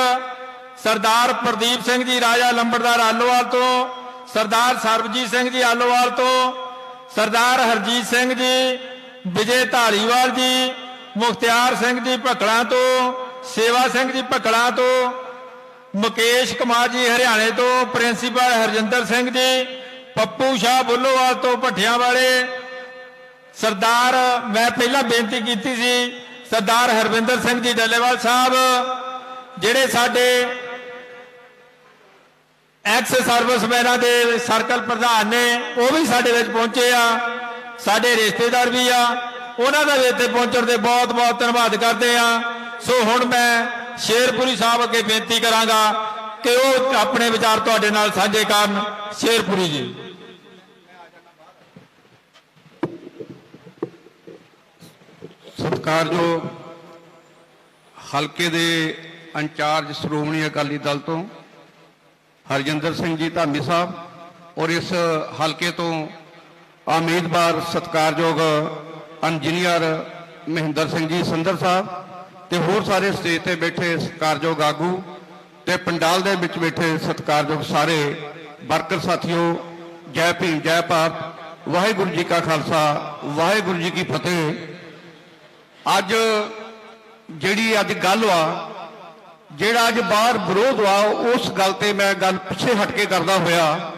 ਸਰਦਾਰ ਪ੍ਰਦੀਪ ਸਿੰਘ ਜੀ ਰਾਜਾ ਲੰਬੜਦਾਰ ਆਲੋਵਾਲ ਤੋਂ, ਸਰਦਾਰ ਸਰਬਜੀਤ ਸਿੰਘ ਜੀ ਆਲੋਵਾਲ ਤੋਂ, ਸਰਦਾਰ ਹਰਜੀਤ ਸਿੰਘ ਜੀ ਵਿਜੇ ਧਾਲੀਵਾਲ ਜੀ, ਮੁਖਤਿਆਰ ਸਿੰਘ ਜੀ ਭਕੜਾਂ ਤੋਂ, ਸੇਵਾ ਸਿੰਘ ਜੀ ਭਕੜਾਂ ਤੋਂ, ਮੁਕੇਸ਼ ਕੁਮਾਰ ਜੀ ਹਰਿਆਣੇ ਤੋਂ, ਪ੍ਰਿੰਸੀਪਲ ਹਰਜਿੰਦਰ ਸਿੰਘ ਜੀ, ਪੱਪੂ ਸ਼ਾਹ ਬੁੱਲੋਵਾਲ ਤੋਂ ਭੱਠਿਆਂ ਵਾਲੇ, ਸਰਦਾਰ ਮੈਂ ਪਹਿਲਾਂ ਬੇਨਤੀ ਕੀਤੀ ਸੀ ਸਰਦਾਰ ਹਰਵਿੰਦਰ ਸਿੰਘ ਜੀ ਡੱਲੇਵਾਲ ਸਾਹਿਬ, ਜਿਹੜੇ ਸਾਡੇ ਐਕਸ ਸਰਵਿਸਮੈਨਾਂ ਦੇ ਸਰਕਲ ਪ੍ਰਧਾਨ ਨੇ, ਉਹ ਵੀ ਸਾਡੇ ਵਿੱਚ ਪਹੁੰਚੇ ਆ, ਸਾਡੇ ਰਿਸ਼ਤੇਦਾਰ ਵੀ ਆ, ਉਹਨਾਂ ਦਾ ਵੀ ਇੱਥੇ ਪਹੁੰਚਣ ਦੇ ਬਹੁਤ ਬਹੁਤ ਧੰਨਵਾਦ ਕਰਦੇ ਆ। ਸੋ ਹੁਣ ਮੈਂ ਸ਼ੇਰਪੁਰੀ ਸਾਹਿਬ ਅੱਗੇ ਬੇਨਤੀ ਕਰਾਂਗਾ ਕਿ ਉਹ ਆਪਣੇ ਵਿਚਾਰ ਤੁਹਾਡੇ ਨਾਲ ਸਾਂਝੇ ਕਰਨ। ਸ਼ੇਰਪੁਰੀ ਜੀ। ਸਤਿਕਾਰਯੋਗ ਹਲਕੇ ਦੇ ਇੰਚਾਰਜ ਸ਼੍ਰੋਮਣੀ ਅਕਾਲੀ ਦਲ ਤੋਂ ਹਰਜਿੰਦਰ ਸਿੰਘ ਜੀ ਧਾਮੀ ਸਾਹਿਬ ਔਰ ਇਸ ਹਲਕੇ ਤੋਂ ਉਮੀਦਵਾਰ ਸਤਿਕਾਰਯੋਗ ਇੰਜੀਨੀਅਰ ਮਹਿੰਦਰ ਸਿੰਘ ਜੀ ਸੰਧਰ ਸਾਹਿਬ ਤੇ ਹੋਰ ਸਾਰੇ ਸਟੇਜ ਤੇ ਬੈਠੇ ਸਤਿਕਾਰਯੋਗ ਆਗੂ ਤੇ ਪੰਡਾਲ ਦੇ ਵਿੱਚ ਬੈਠੇ ਸਤਿਕਾਰਯੋਗ ਸਾਰੇ ਵਰਕਰ ਸਾਥੀਓ, ਜੈ ਭੀਮ ਜੈ ਭਾਰਤ। ਵਾਹਿਗੁਰੂ ਜੀ ਕਾ ਖਾਲਸਾ ਵਾਹਿਗੁਰੂ ਜੀ ਕੀ ਫਤਿਹ। ਅੱਜ ਜਿਹੜੀ ਅੱਜ ਗੱਲ ਵਾ, ਜਿਹੜਾ ਅੱਜ ਬਾਹਰ ਵਿਰੋਧ ਵਾ, ਉਸ ਗੱਲ ਤੇ ਮੈਂ ਗੱਲ ਪਿੱਛੇ ਹਟ ਕੇ ਕਰਦਾ ਹੋਇਆ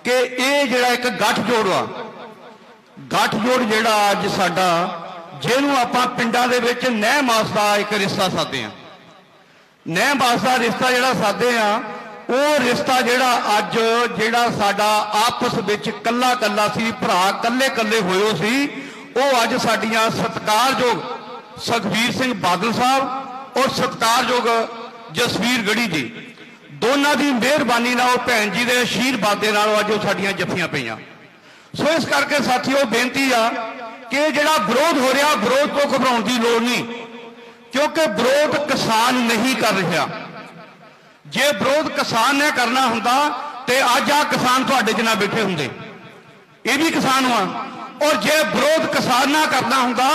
ਕਿ ਇਹ ਜਿਹੜਾ ਇੱਕ ਗੱਠਜੋੜ ਵਾ, ਗੱਠਜੋੜ ਜਿਹੜਾ ਅੱਜ ਸਾਡਾ, ਜਿਹਨੂੰ ਆਪਾਂ ਪਿੰਡਾਂ ਦੇ ਵਿੱਚ ਨਹਿ ਮਾਸ ਦਾ ਇੱਕ ਰਿਸ਼ਤਾ ਸਾਧਦੇ ਆ, ਨਹਿ ਮਾਸ ਦਾ ਰਿਸ਼ਤਾ ਜਿਹੜਾ ਸਾਧਦੇ ਆ, ਉਹ ਰਿਸ਼ਤਾ ਜਿਹੜਾ ਅੱਜ ਜਿਹੜਾ ਸਾਡਾ ਆਪਸ ਵਿੱਚ ਕੱਲਾ ਕੱਲਾ ਸੀ, ਭਰਾ ਕੱਲੇ ਕੱਲੇ ਹੋਇਓ ਸੀ, ਉਹ ਅੱਜ ਸਾਡੀਆਂ ਸਤਿਕਾਰਯੋਗ ਸੁਖਬੀਰ ਸਿੰਘ ਬਾਦਲ ਸਾਹਿਬ ਔਰ ਸਤਿਕਾਰਯੋਗ ਜਸਵੀਰ ਗੜੀ ਜੀ, ਦੋਨਾਂ ਦੀ ਮਿਹਰਬਾਨੀ ਨਾਲ, ਉਹ ਭੈਣ ਜੀ ਦੇ ਆਸ਼ੀਰਵਾਦ ਦੇ ਨਾਲ ਅੱਜ ਉਹ ਸਾਡੀਆਂ ਜੱਫੀਆਂ ਪਈਆਂ। ਸੋ ਇਸ ਕਰਕੇ ਸਾਥੀਓ ਬੇਨਤੀ ਆ ਕਿ ਜਿਹੜਾ ਵਿਰੋਧ ਹੋ ਰਿਹਾ, ਵਿਰੋਧ ਤੋਂ ਘਬਰਾਉਣ ਦੀ ਲੋੜ ਨਹੀਂ, ਕਿਉਂਕਿ ਵਿਰੋਧ ਕਿਸਾਨ ਨਹੀਂ ਕਰ ਰਿਹਾ। ਜੇ ਵਿਰੋਧ ਕਿਸਾਨ ਨੇ ਕਰਨਾ ਹੁੰਦਾ ਤੇ ਅੱਜ ਆ ਕਿਸਾਨ ਤੁਹਾਡੇ ਜਿਹਾ ਬੈਠੇ ਹੁੰਦੇ, ਇਹ ਵੀ ਕਿਸਾਨ ਆ। ਔਰ ਜੇ ਵਿਰੋਧ ਕਿਸਾਨ ਨਾ ਕਰਨਾ ਹੁੰਦਾ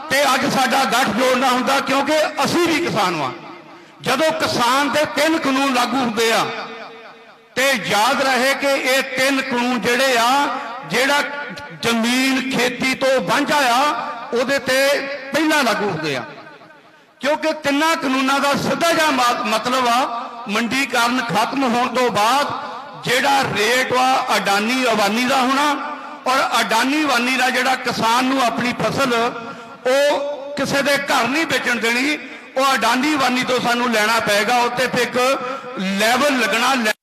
ਤੇ ਅੱਜ ਸਾਡਾ ਗੱਠਜੋੜ ਨਾ ਹੁੰਦਾ, ਕਿਉਂਕਿ ਅਸੀਂ ਵੀ ਕਿਸਾਨ ਆ। ਜਦੋਂ ਕਿਸਾਨ ਦੇ 3 ਕਾਨੂੰਨ ਲਾਗੂ ਹੁੰਦੇ ਆ, ਤੇ ਯਾਦ ਰਹੇ ਕਿ ਇਹ 3 ਕਾਨੂੰਨ ਜਿਹੜੇ ਆ, ਜਿਹੜਾ ਜ਼ਮੀਨ ਖੇਤੀ ਤੋਂ ਵਾਂਝਾ ਆ, ਉਹਦੇ ਤੇ ਪਹਿਲਾਂ ਲਾਗੂ ਹੁੰਦੇ ਆ, ਕਿਉਂਕਿ 3 ਕਾਨੂੰਨਾਂ ਦਾ ਸਿੱਧਾ ਜਿਹਾ ਮਤਲਬ ਆ ਮੰਡੀਕਰਨ ਖਤਮ ਹੋਣ ਤੋਂ ਬਾਅਦ ਜਿਹੜਾ ਰੇਟ ਵਾ ਅਡਾਨੀ ਅਵਾਨੀ ਦਾ ਹੋਣਾ, ਔਰ ਅਡਾਨੀ ਅਵਾਨੀ ਦਾ ਜਿਹੜਾ ਕਿਸਾਨ ਨੂੰ ਆਪਣੀ ਫਸਲ ਉਹ ਕਿਸੇ ਦੇ ਘਰ ਨਹੀਂ ਵੇਚਣ ਦੇਣੀ, ਉਹ ਅਡਾਨੀ ਅਵਾਨੀ ਤੋਂ ਸਾਨੂੰ ਲੈਣਾ ਪਏਗਾ। ਉੱਤੇ ਫਿਰ ਇੱਕ ਲੈਵਲ ਲੱਗਣਾ।